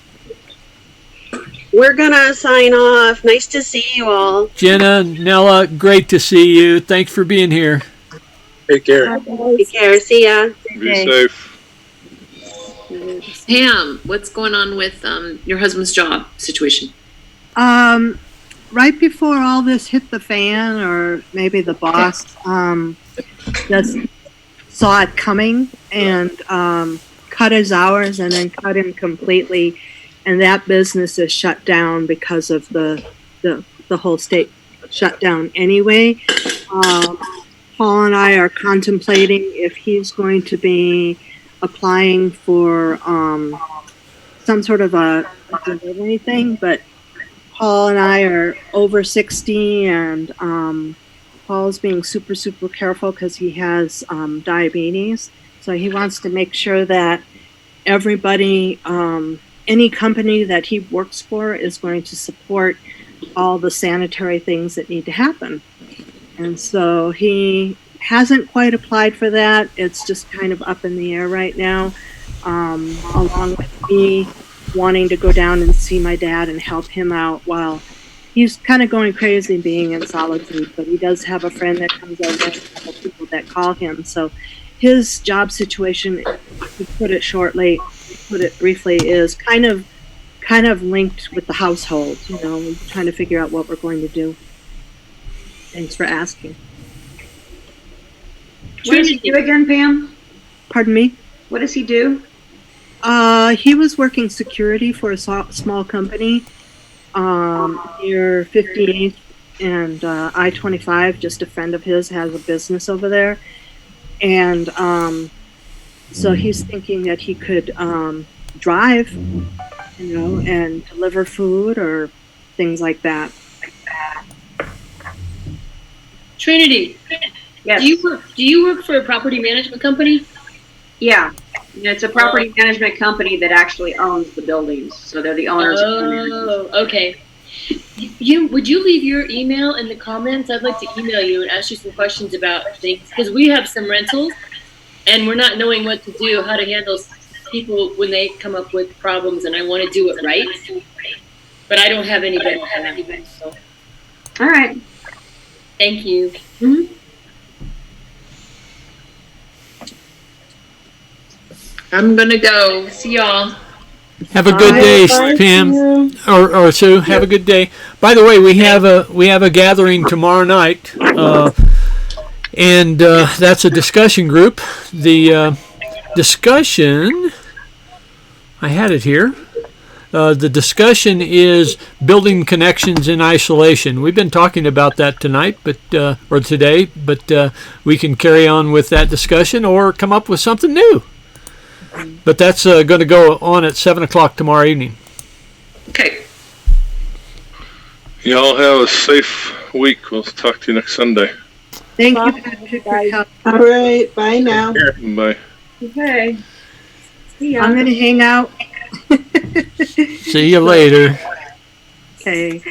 We're going to sign off. Nice to see you all. Jenna, Nella, great to see you. Thanks for being here. Take care. Take care. See ya. Be safe. Pam, what's going on with your husband's job situation? Right before all this hit the fan, or maybe the boss just saw it coming and cut his hours and then cut him completely, and that business is shut down because of the whole state shut down anyway. Paul and I are contemplating if he's going to be applying for some sort of a delivery thing, but Paul and I are over 60, and Paul's being super, super careful because he has diabetes. So he wants to make sure that everybody, any company that he works for is going to support all the sanitary things that need to happen. And so he hasn't quite applied for that. It's just kind of up in the air right now, along with me wanting to go down and see my dad and help him out while he's kind of going crazy being in solitude. But he does have a friend that comes over and a couple people that call him. So his job situation, to put it briefly, is kind of linked with the household. We're trying to figure out what we're going to do. Thanks for asking. What does he do again, Pam? Pardon me? What does he do? He was working security for a small company near 58th and I-25, just a friend of his has a business over there. And so he's thinking that he could drive, and deliver food or things like that. Trinity, yes. Do you work for a property management company? Yeah. It's a property management company that actually owns the buildings. So they're the owners. Oh, okay. Would you leave your email in the comments? I'd like to email you and ask you some questions about things, because we have some rentals and we're not knowing what to do, how to handle people when they come up with problems, and I want to do it right, but I don't have anybody for that. So. All right. Thank you. Mm-hmm. I'm gonna go. See y'all. Have a good day, Pam or Sue. Have a good day. By the way, we have a gathering tomorrow night, and that's a discussion group. The discussion, I had it here. The discussion is building connections in isolation. We've been talking about that tonight, or today, but we can carry on with that discussion or come up with something new. But that's going to go on at 7 o'clock tomorrow evening. Okay. Y'all have a safe week. We'll talk to you next Sunday. Thank you, Patrick, for help. All right. Bye now. Bye. Okay. See ya. I'm going to hang out. See you later. Okay.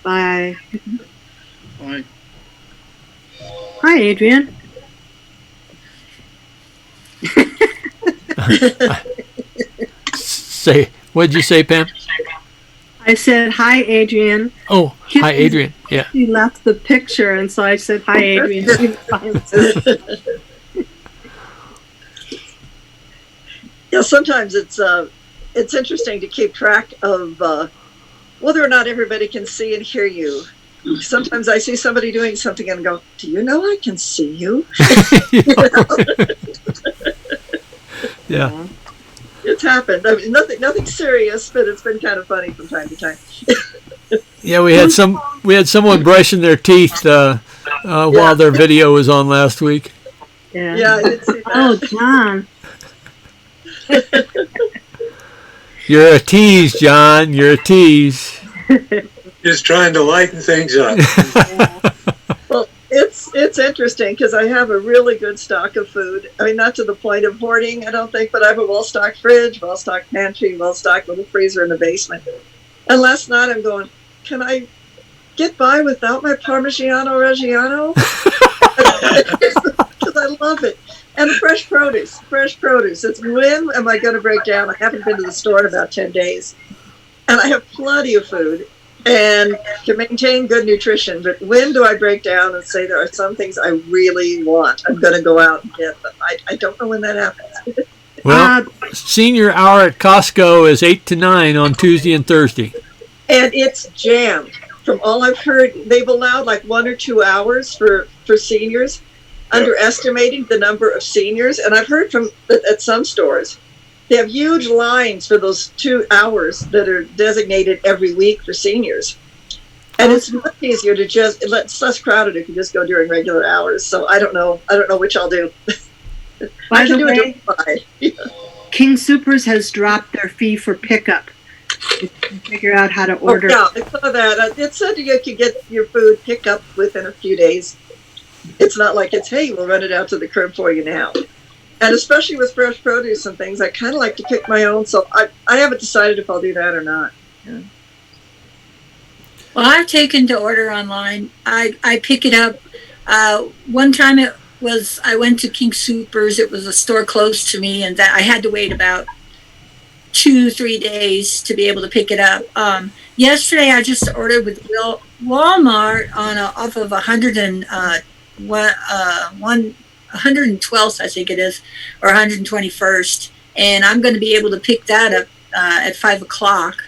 Bye. Bye. Hi, Adrian. What'd you say, Pam? I said, hi, Adrian. Oh, hi, Adrian. Yeah. He left the picture, and so I said, hi, Adrian. Yeah, sometimes it's interesting to keep track of whether or not everybody can see and hear you. Sometimes I see somebody doing something and go, do you know I can see you? Yeah. It's happened. I mean, nothing serious, but it's been kind of funny from time to time. Yeah, we had someone brushing their teeth while their video was on last week. Yeah, I did see that. Oh, John. You're a tease, John. You're a tease. Just trying to lighten things up. Well, it's interesting because I have a really good stock of food. I mean, not to the point of hoarding, I don't think, but I have a well-stocked fridge, well-stocked pantry, well-stocked little freezer in the basement. And last night I'm going, can I get by without my Parmigiano Reggiano? Because I love it. And fresh produce. It's when am I going to break down? I haven't been to the store in about 10 days. And I have plenty of food and can maintain good nutrition. But when do I break down and say there are some things I really want? I'm going to go out and get them. I don't know when that happens. Well, senior hour at Costco is 8 to 9 on Tuesday and Thursday. And it's jammed. From all I've heard, they've allowed like 1 or 2 hours for seniors, underestimating the number of seniors. And I've heard from at some stores, they have huge lines for those 2 hours that are designated every week for seniors. And it's much easier to it's less crowded if you just go during regular hours. So I don't know which I'll do. By the way, King Soopers has dropped their fee for pickup. You can figure out how to order. Oh, yeah, I saw that. It said you could get your food picked up within a few days. It's not like it's, hey, we'll run it out to the curb for you now. And especially with fresh produce and things, I kind of like to pick my own. So I haven't decided if I'll do that or not. Yeah. Well, I've taken to order online. I pick it up. One time I went to King Soopers. It was a store close to me, and that I had to wait about 2-3 days to be able to pick it up. Yesterday, I just ordered with Walmart on off of 112th, I think it is, or 121st, and I'm going to be able to pick that up at 5 o'clock.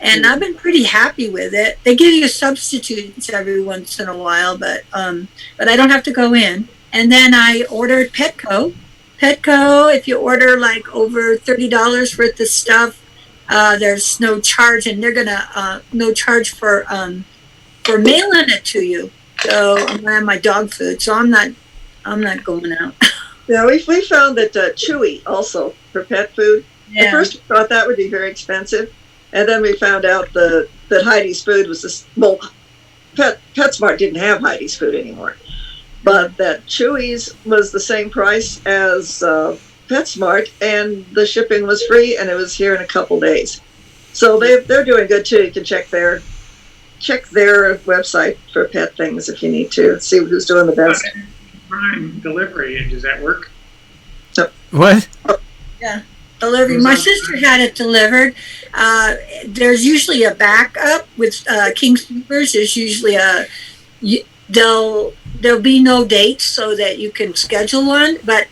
And I've been pretty happy with it. They give you substitutes every once in a while, but I don't have to go in. And then I ordered Petco. Petco, if you order like over $30 worth of stuff, there's no charge, and they're gonna no charge for for mailing it to you. So I'm gonna have my dog food. So I'm not going out. Yeah, we found that Chewy also for pet food. Yeah. At first, we thought that would be very expensive, and then we found out that Heidi's food was this. Well, PetSmart didn't have Heidi's food anymore, but that Chewy's was the same price as PetSmart, and the shipping was free, and it was here in a couple days. So they're doing good too. You can check their website for pet things if you need to see who's doing the best. Prime delivery, does that work? What? Yeah, delivery. My sister had it delivered. There's usually a backup with King Soopers. There's usually there'll be no dates so that you can schedule one. But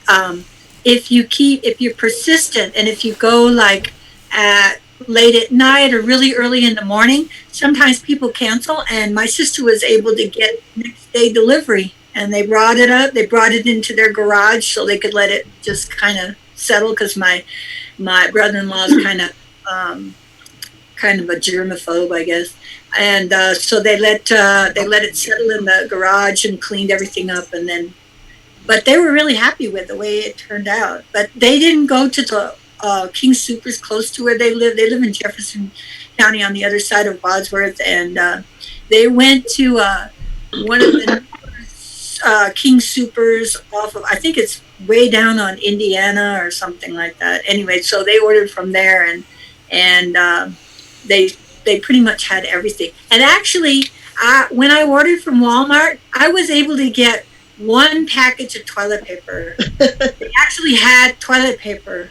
if you're persistent and if you go like at late at night or really early in the morning, sometimes people cancel. And my sister was able to get next day delivery. And they brought it up. They brought it into their garage so they could let it just kind of settle. Because my brother-in-law is kind of a germaphobe, I guess. And so they let it settle in the garage and cleaned everything up. But they were really happy with the way it turned out. But they didn't go to the King Soopers close to where they live. They live in Jefferson County on the other side of Wadsworth, and they went to one of the King Soopers off of, I think it's way down on Indiana or something like that. Anyway, so they ordered from there, and they pretty much had everything. And actually, when I ordered from Walmart, I was able to get one package of toilet paper. They actually had toilet paper.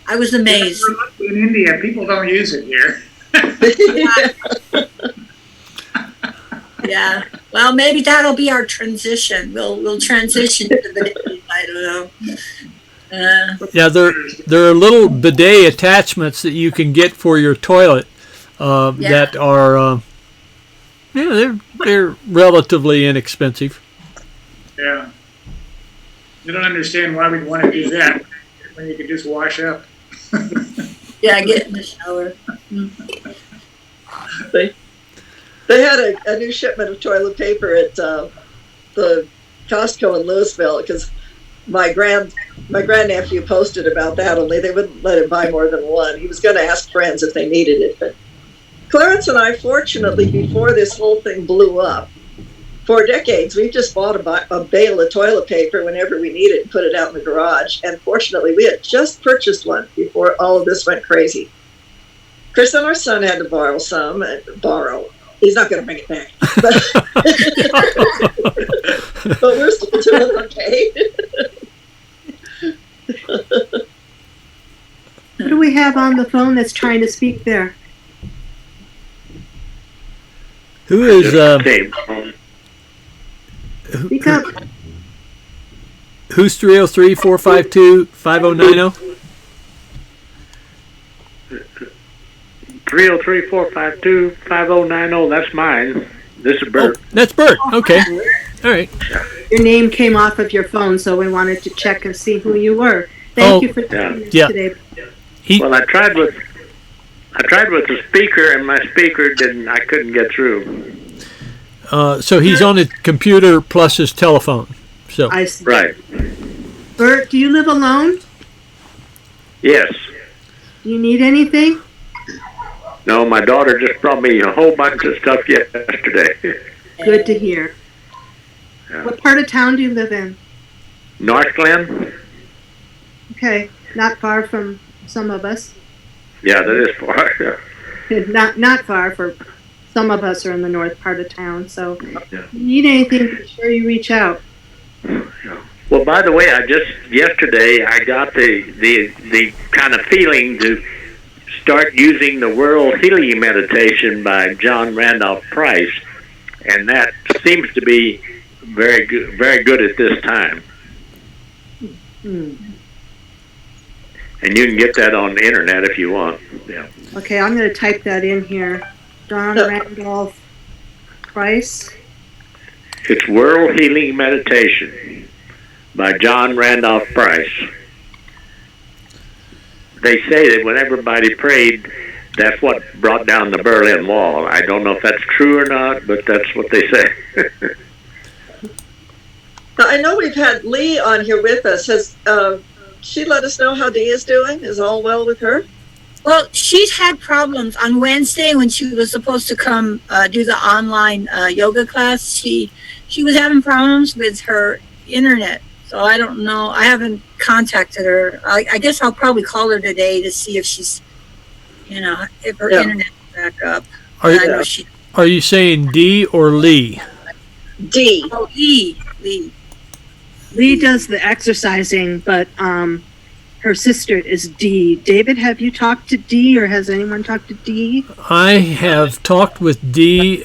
I was amazed. In India, people don't use it here. Yeah. Well, maybe that'll be our transition. We'll transition to the bidet. I don't know. Yeah, there are little bidet attachments that you can get for your toilet that are they're relatively inexpensive. Yeah. You don't understand why we'd want to do that when you could just wash up. Yeah, get in the shower. They had a new shipment of toilet paper at the Costco in Louisville because my grandnephew posted about that, only they wouldn't let him buy more than one. He was going to ask friends if they needed it. But Clarence and I, fortunately, before this whole thing blew up, for decades, we've just bought a bale of toilet paper whenever we need it and put it out in the garage. And fortunately, we had just purchased one before all of this went crazy. Chris and our son had to borrow some. He's not going to bring it back. But we're still doing okay. Who do we have on the phone that's trying to speak there? Who is... Speak up. Who's 303-452-5090? 303-452-5090. That's mine. This is Bert. Oh, that's Bert. Okay. All right. Your name came off of your phone, so we wanted to check and see who you were. Thank you for joining us today. Well, I tried with the speaker, and my speaker I couldn't get through. So he's on his computer plus his telephone. So I see. Right. Bert, do you live alone? Yes. Do you need anything? No, my daughter just brought me a whole bunch of stuff yesterday. Good to hear. Yeah. What part of town do you live in? North Glen? Okay, not far from some of us. Yeah, that is far. Not far, for some of us are in the north part of town. So if you need anything, be sure you reach out. Well, by the way, yesterday I got the kind of feeling to start using the World Healing Meditation by John Randolph Price, and that seems to be very good at this time. And you can get that on the internet if you want. Yeah. Okay, I'm going to type that in here. John Randolph Price. It's World Healing Meditation by John Randolph Price. They say that when everybody prayed, that's what brought down the Berlin Wall. I don't know if that's true or not, but that's what they say. Now, I know we've had Lee on here with us. Has she let us know how Dee is doing? Is all well with her? Well, she's had problems on Wednesday when she was supposed to come do the online yoga class. She was having problems with her internet. So I don't know. I haven't contacted her. I guess I'll probably call her today to see if she's, if her internet's back up. Are you saying Dee or Lee? Dee. Oh, Lee. Lee does the exercising, but her sister is Dee. David, have you talked to Dee, or has anyone talked to Dee? I have talked with Dee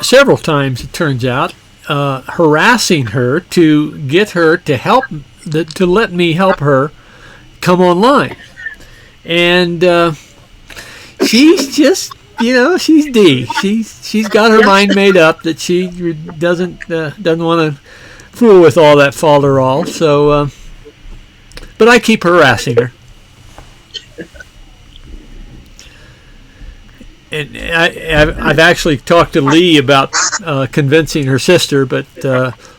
several times, it turns out, harassing her to get her to help, to let me help her come online. And she's just, she's Dee. She's got her mind made up that she doesn't want to fool with all that falderall. So, but I keep harassing her. And I've actually talked to Lee about convincing her sister, but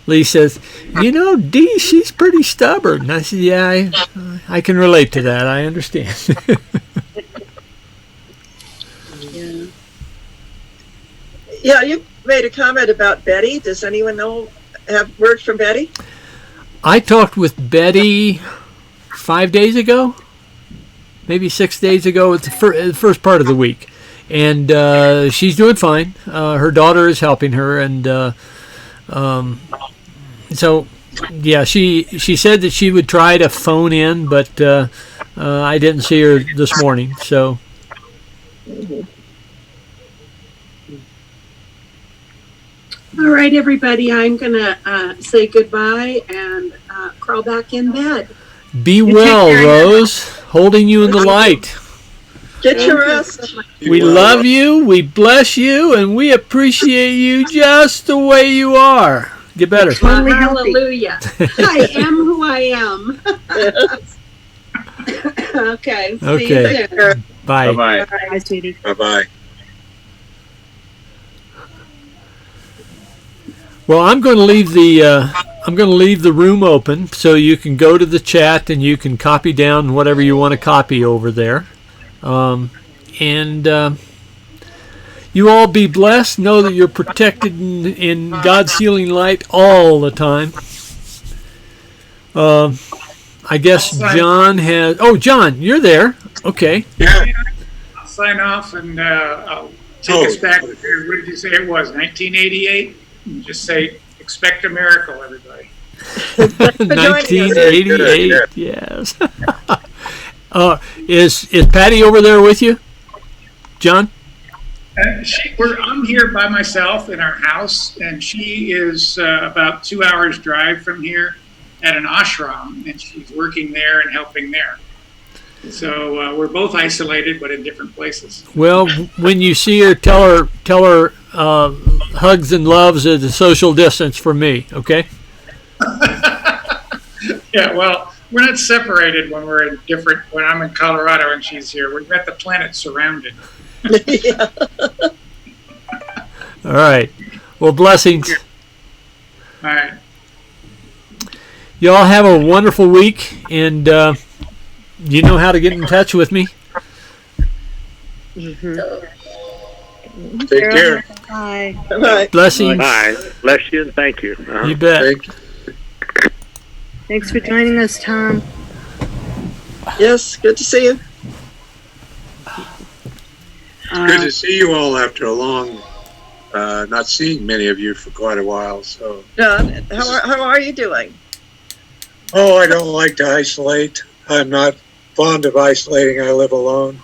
Lee says, Dee, she's pretty stubborn. And I said, yeah, I can relate to that. I understand. Yeah, you made a comment about Betty. Does anyone have word from Betty? I talked with Betty 5 days ago, maybe 6 days ago. It's the first part of the week. And she's doing fine. Her daughter is helping her, and so yeah, she said that she would try to phone in, but I didn't see her this morning. So. All right, everybody. I'm gonna say goodbye and crawl back in bed. Be well, Rose. Holding you in the light. Get your rest. We love you, we bless you, and we appreciate you just the way you are. Get better. Hallelujah. I am who I am. Okay. See you soon. Bye. Bye-bye. Bye, sweetie. Bye-bye. Well, I'm going to leave the room open so you can go to the chat and you can copy down whatever you want to copy over there. And you all be blessed. Know that you're protected in God's healing light all the time. I guess John has... Oh, John, you're there. Okay. Yeah. I'll sign off and I'll take us back to, what did you say it was, 1988? And just say, expect a miracle, everybody. 1988, yes. Is Patty over there with you, John? I'm here by myself in our house, and she is about 2 hours drive from here at an ashram, and she's working there and helping there. So we're both isolated, but in different places. Well, when you see her, tell her hugs and loves at a social distance from me, okay? Yeah, well, we're not separated when when I'm in Colorado and she's here. We've got the planet surrounded. All right. Well, blessings. All right. Y'all have a wonderful week, and you know how to get in touch with me. Take care. Bye. Bye. Blessings. Bye. Bless you and thank you. You bet. Thanks for joining us, Tom. Yes, good to see you. Good to see you all after a long, not seeing many of you for quite a while. So, John, how are you doing? oh, I don't like to isolate. I'm not fond of isolating. I live alone,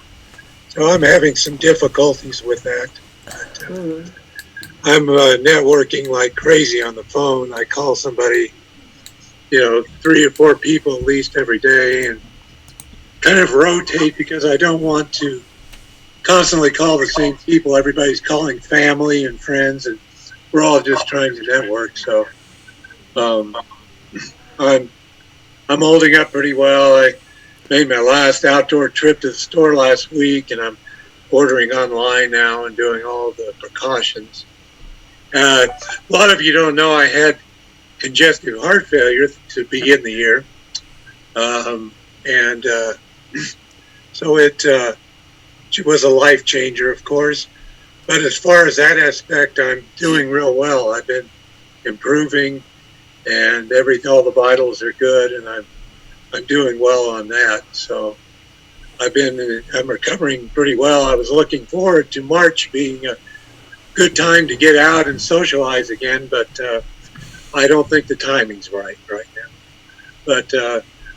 so I'm having some difficulties with that. But, I'm networking like crazy on the phone. I call somebody, 3 or 4 people at least every day, and kind of rotate because I don't want to constantly call the same people. Everybody's calling family and friends, and we're all just trying to network. So I'm holding up pretty well. I made my last outdoor trip to the store last week, and I'm ordering online now and doing all the precautions. A lot of you don't know I had congestive heart failure to begin the year. So it was a life changer, of course. But as far as that aspect, I'm doing real well. I've been improving, and all the vitals are good, and I'm doing well on that. So I'm recovering pretty well. I was looking forward to March being a good time to get out and socialize again, but I don't think the timing's right now. But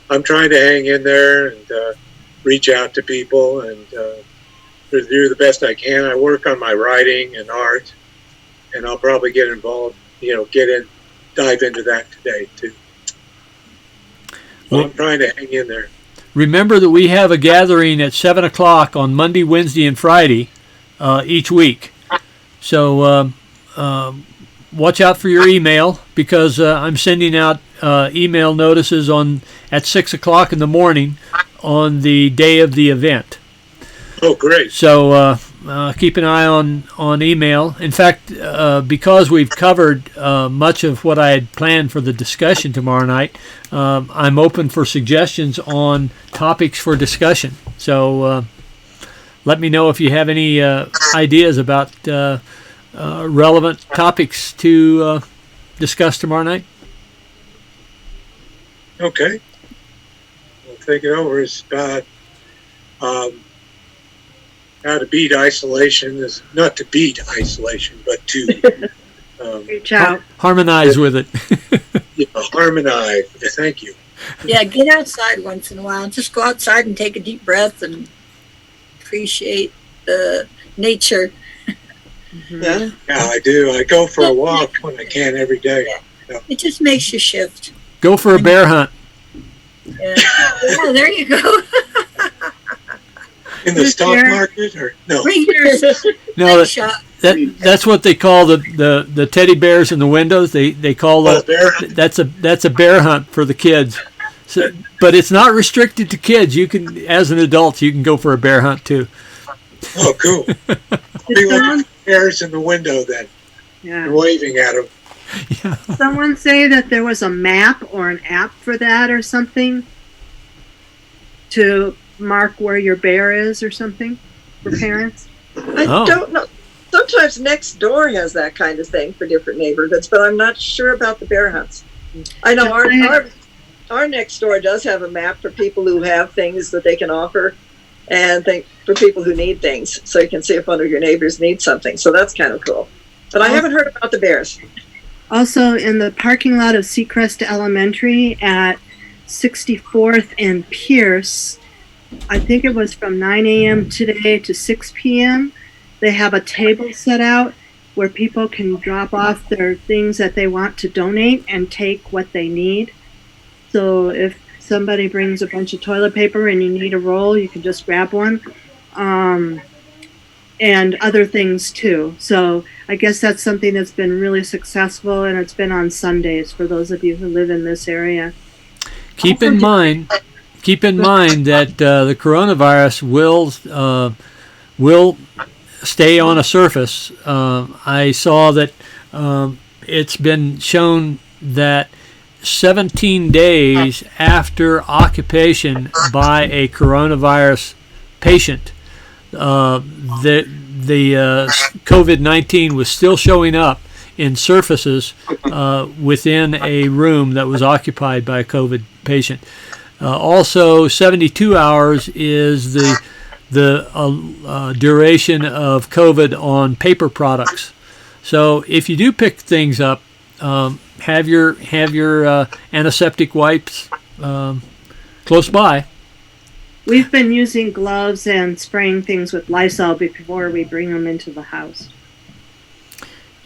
I'm trying to hang in there and reach out to people and do the best I can. I work on my writing and art, and I'll probably get involved, dive into that today too. So I'm trying to hang in there. Remember that we have a gathering at 7 o'clock on Monday, Wednesday, and Friday each week. So watch out for your email, because I'm sending out email notices at 6 o'clock in the morning on the day of the event. Oh, great. So keep an eye on email. In fact, because we've covered much of what I had planned for the discussion tomorrow night, I'm open for suggestions on topics for discussion. So let me know if you have any ideas about relevant topics to discuss tomorrow night. Okay. We'll take it over. It's about how to beat isolation. Is not to beat isolation, but to reach out, harmonize with it. Harmonize. Thank you. Yeah, get outside once in a while. Just go outside and take a deep breath and appreciate the nature. Yeah, I do. I go for a walk when I can every day. Yeah. It just makes you shift. Go for a bear hunt. Yeah, oh, there you go. In the stock market, or no? No, that's what they call the teddy bears in the windows. They call that's a bear hunt for the kids. So, but it's not restricted to kids. You can, as an adult, you can go for a bear hunt too. Oh, cool. Be like bears in the window then. Yeah. Waving at them. Yeah. Someone say that there was a map or an app for that or something to mark where your bear is or something for parents. I don't know. Sometimes next door has that kind of thing for different neighborhoods, but I'm not sure about the bear hunts. I know our next door does have a map for people who have things that they can offer, and for people who need things, so you can see if one of your neighbors needs something. So that's kind of cool. But I haven't heard about the bears. Also, in the parking lot of Seacrest Elementary at 64th and Pierce, I think it was from 9 a.m. today to 6 p.m., they have a table set out where people can drop off their things that they want to donate and take what they need. So if somebody brings a bunch of toilet paper and you need a roll, you can just grab one. And other things too. So I guess that's something that's been really successful, and it's been on Sundays for those of you who live in this area. Keep in mind that the coronavirus will stay on a surface. I saw that it's been shown that 17 days after occupation by a coronavirus patient, the COVID-19 was still showing up in surfaces within a room that was occupied by a COVID patient. Also, 72 hours is the duration of COVID on paper products. So if you do pick things up, have your antiseptic wipes close by. We've been using gloves and spraying things with Lysol before we bring them into the house.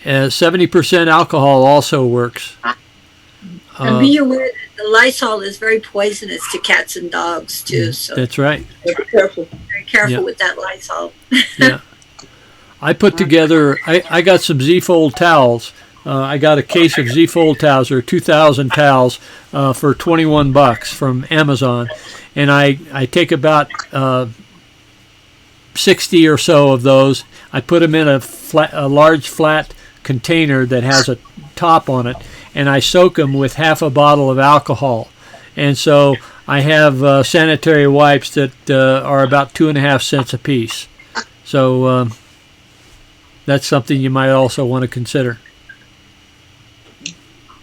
70% alcohol also works. And be aware that the Lysol is very poisonous to cats and dogs too. So that's right. Be careful. Very careful with that Lysol. Yeah. I put together. I got some Z-Fold towels. I got a case of Z-Fold towels, or 2,000 towels, for $21 from Amazon, and I take about 60 or so of those. I put them in a large flat container that has a top on it, and I soak them with half a bottle of alcohol. And so I have sanitary wipes that are about 2.5 cents a piece. So that's something you might also want to consider.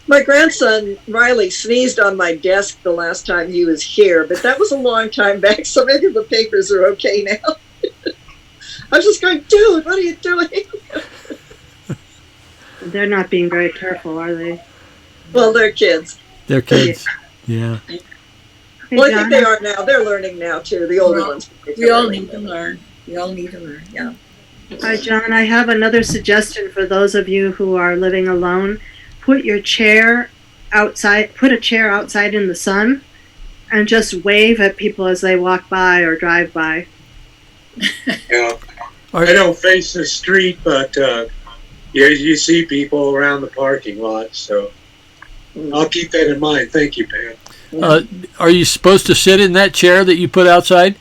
My grandson, Riley, sneezed on my desk the last time he was here, but that was a long time back, so maybe the papers are okay now. I was just going, dude, what are you doing? They're not being very careful, are they? Well, they're kids. They're kids, yeah. Well, I think they are now. They're learning now, too, the older ones. We all need to learn. We all need to learn, yeah. Hi, John. I have another suggestion for those of you who are living alone. Put your chair outside, put a chair outside in the sun, and just wave at people as they walk by or drive by. Yeah. I don't face the street, but you see people around the parking lot, so I'll keep that in mind. Thank you, Pam. Are you supposed to sit in that chair that you put outside,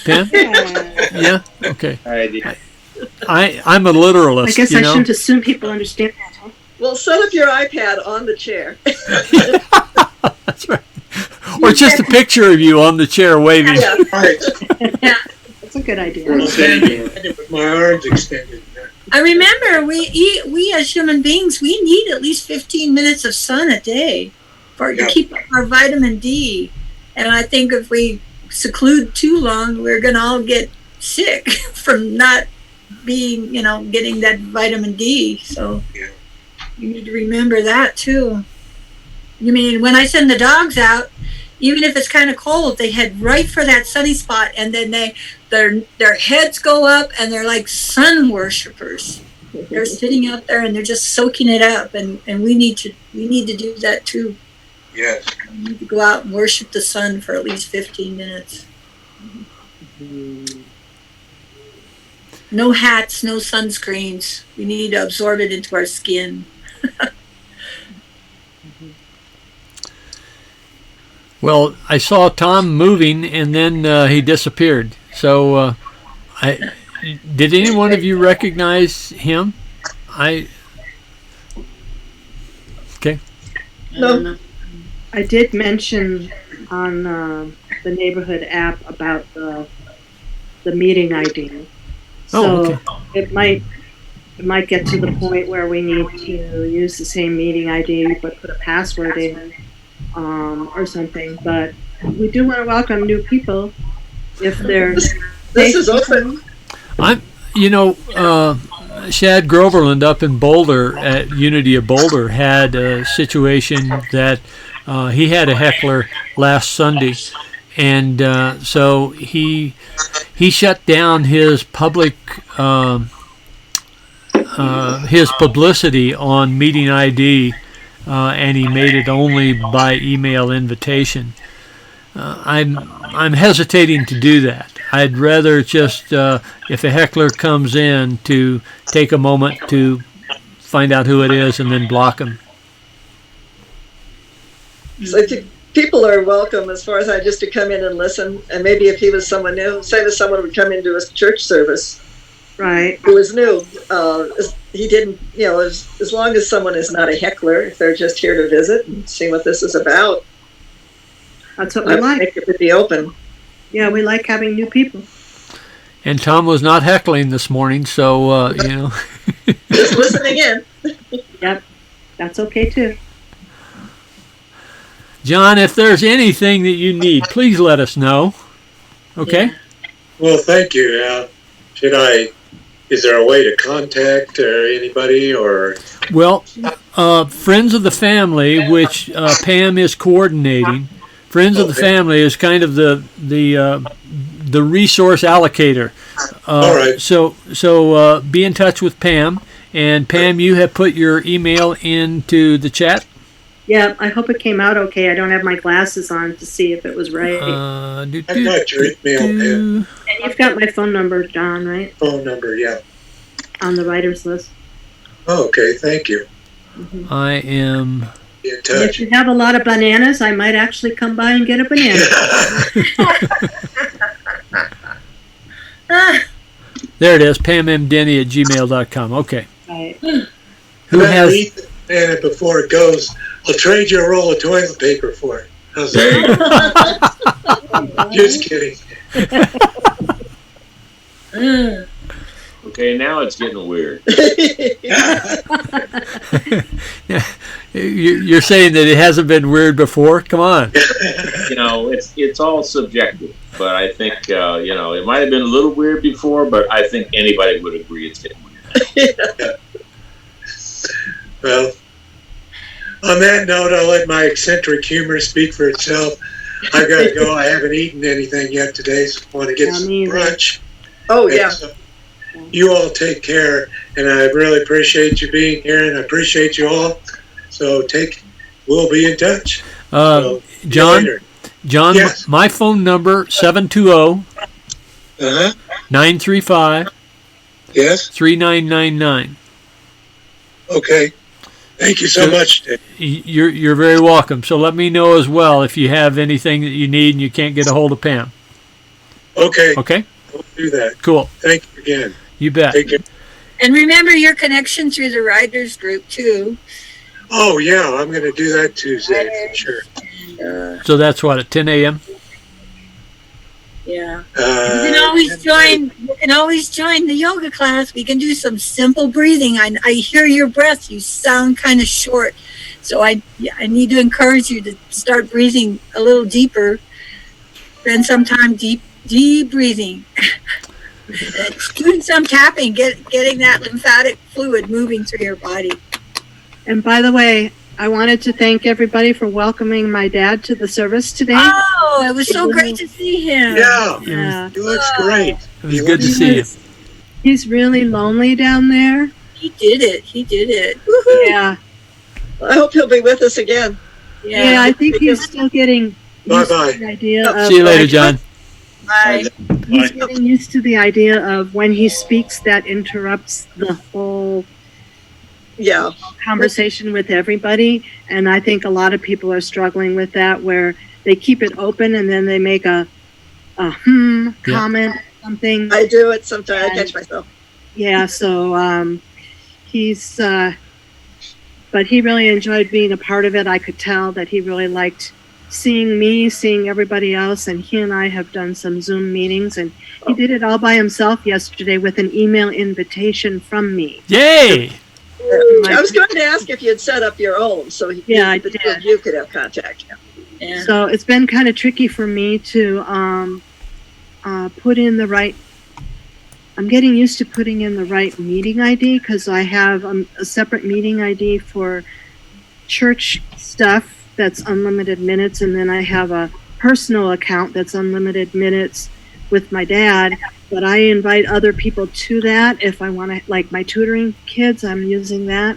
Pam? Yeah? Okay. I'm a literalist. I guess I shouldn't assume people understand that, huh? Well, set up your iPad on the chair. That's right. Or just a picture of you on the chair waving. Yeah. Right. Yeah, that's a good idea. With my arms extended. I remember we as human beings, we need at least 15 minutes of sun a day to keep up our vitamin D. And I think if we seclude too long, we're going to all get sick from not being, getting that vitamin D. So you need to remember that too. You mean, when I send the dogs out, even if it's kind of cold, they head right for that sunny spot, and then their heads go up, and they're like sun worshipers. They're sitting out there and they're just soaking it up, and we need to do that too. Yes. We need to go out and worship the sun for at least 15 minutes. No hats, no sunscreens. We need to absorb it into our skin. Well, I saw Tom moving, and then he disappeared. So, did any one of you recognize him? Okay. No. I did mention on the neighborhood app about the meeting ID. So it might get to the point where we need to use the same meeting ID but put a password in. Or something, but we do want to welcome new people if they're. This is open. Shad Groverland up in Boulder at Unity of Boulder had a situation that he had a heckler last Sunday, and so he shut down his public his publicity on meeting ID. And he made it only by email invitation. I'm hesitating to do that. I'd rather just, if a heckler comes in, to take a moment to find out who it is and then block them. So I think people are welcome as far as just to come in and listen. And maybe if he was someone new, say that someone would come into a church service. Right. Who was new. He didn't, as long as someone is not a heckler, if they're just here to visit and see what this is about. That's what we like. It would be open. Yeah, we like having new people. And Tom was not heckling this morning, so, Just listening in. Yep, that's okay too. John, if there's anything that you need, please let us know. Okay? Yeah. Well, thank you. Is there a way to contact anybody or? Well, Friends of the Family, which Pam is coordinating. Friends of the Family is kind of the resource allocator. All right. So be in touch with Pam. And Pam, you have put your email into the chat? Yeah, I hope it came out okay. I don't have my glasses on to see if it was right. I've got your email, Pam. And you've got my phone number, John, right? Phone number, yeah. On the writer's list. Oh, okay, thank you. Mm-hmm. I am in touch. If you have a lot of bananas, I might actually come by and get a banana. There it is, PamMDenny@gmail.com. Okay. Right. Who has? And before it goes, I'll trade you a roll of toilet paper for it. How's that? Just kidding. Okay, now it's getting weird. You're saying that it hasn't been weird before? Come on. It's all subjective, but I think it might have been a little weird before, but I think anybody would agree it's getting weird. Well, on that note, I'll let my eccentric humor speak for itself. I've got to go. I haven't eaten anything yet today, so I want to get some brunch. Oh, yeah. So you all take care, and I really appreciate you being here, and I appreciate you all. So we'll be in touch. John, Yes. my phone number 720-935 Yes. 3999. Okay. Thank you so much. You're very welcome. So let me know as well if you have anything that you need and you can't get a hold of Pam. Okay. Okay. We'll do that. Cool. Thank you again. You bet. Take care. And remember your connection through the writers group too. Oh yeah, I'm going to do that Tuesday for sure. So that's what, at 10 a.m.? Yeah. You can always join the yoga class. We can do some simple breathing. I hear your breath. You sound kind of short. So I need to encourage you to start breathing a little deeper. Spend some time deep breathing. Doing some tapping, getting that lymphatic fluid moving through your body. And by the way, I wanted to thank everybody for welcoming my dad to the service today. Oh, it was so great to see him. Yeah. He looks great. It was good to see you. He's really lonely down there. He did it. Woo-hoo. Yeah. I hope he'll be with us again. Yeah, I think he's still getting used to the idea of... See you later, John. Bye. He's getting used to the idea of when he speaks, that interrupts the whole conversation with everybody. And I think a lot of people are struggling with that, where they keep it open and then they make a comment, something. I do it sometimes. I catch myself. Yeah, so but he really enjoyed being a part of it. I could tell that he really liked seeing me, seeing everybody else, and he and I have done some Zoom meetings, and he did it all by himself yesterday with an email invitation from me. Yay! I was going to ask if you had set up your own, so you could have contact. Yeah. So it's been kind of tricky for me to put in the right. I'm getting used to putting in the right meeting ID, because I have a separate meeting ID for church stuff that's unlimited minutes, and then I have a personal account that's unlimited minutes with my dad. But I invite other people to that if I want to, like my tutoring kids, I'm using that.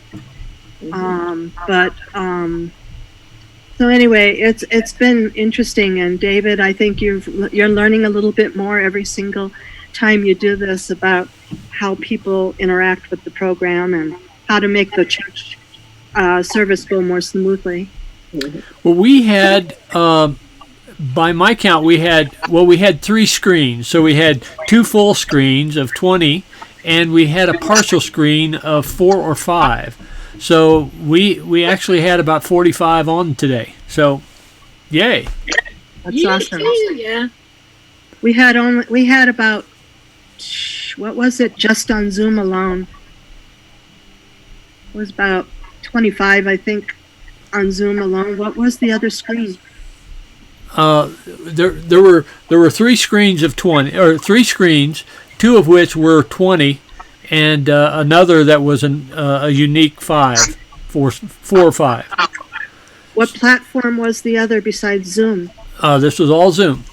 So anyway, it's been interesting. And David, I think you're learning a little bit more every single time you do this about how people interact with the program and how to make the church service go more smoothly. Well, we had, by my count, we had 3 screens. So we had 2 full screens of 20, and we had a partial screen of 4 or 5. So we actually had about 45 on today. So, yay! That's awesome. Yeah. We had about, what was it, just on Zoom alone? It was about 25, I think, on Zoom alone. What was the other screen? There were 3 screens of 20, or 3 screens, 2 of which were 20, and another that was a unique 4 or 5. What platform was the other besides Zoom? This was all Zoom.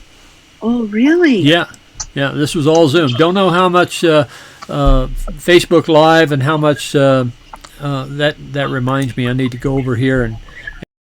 Oh, really? Yeah, this was all Zoom. Don't know how much Facebook Live and how much that reminds me. I need to go over here and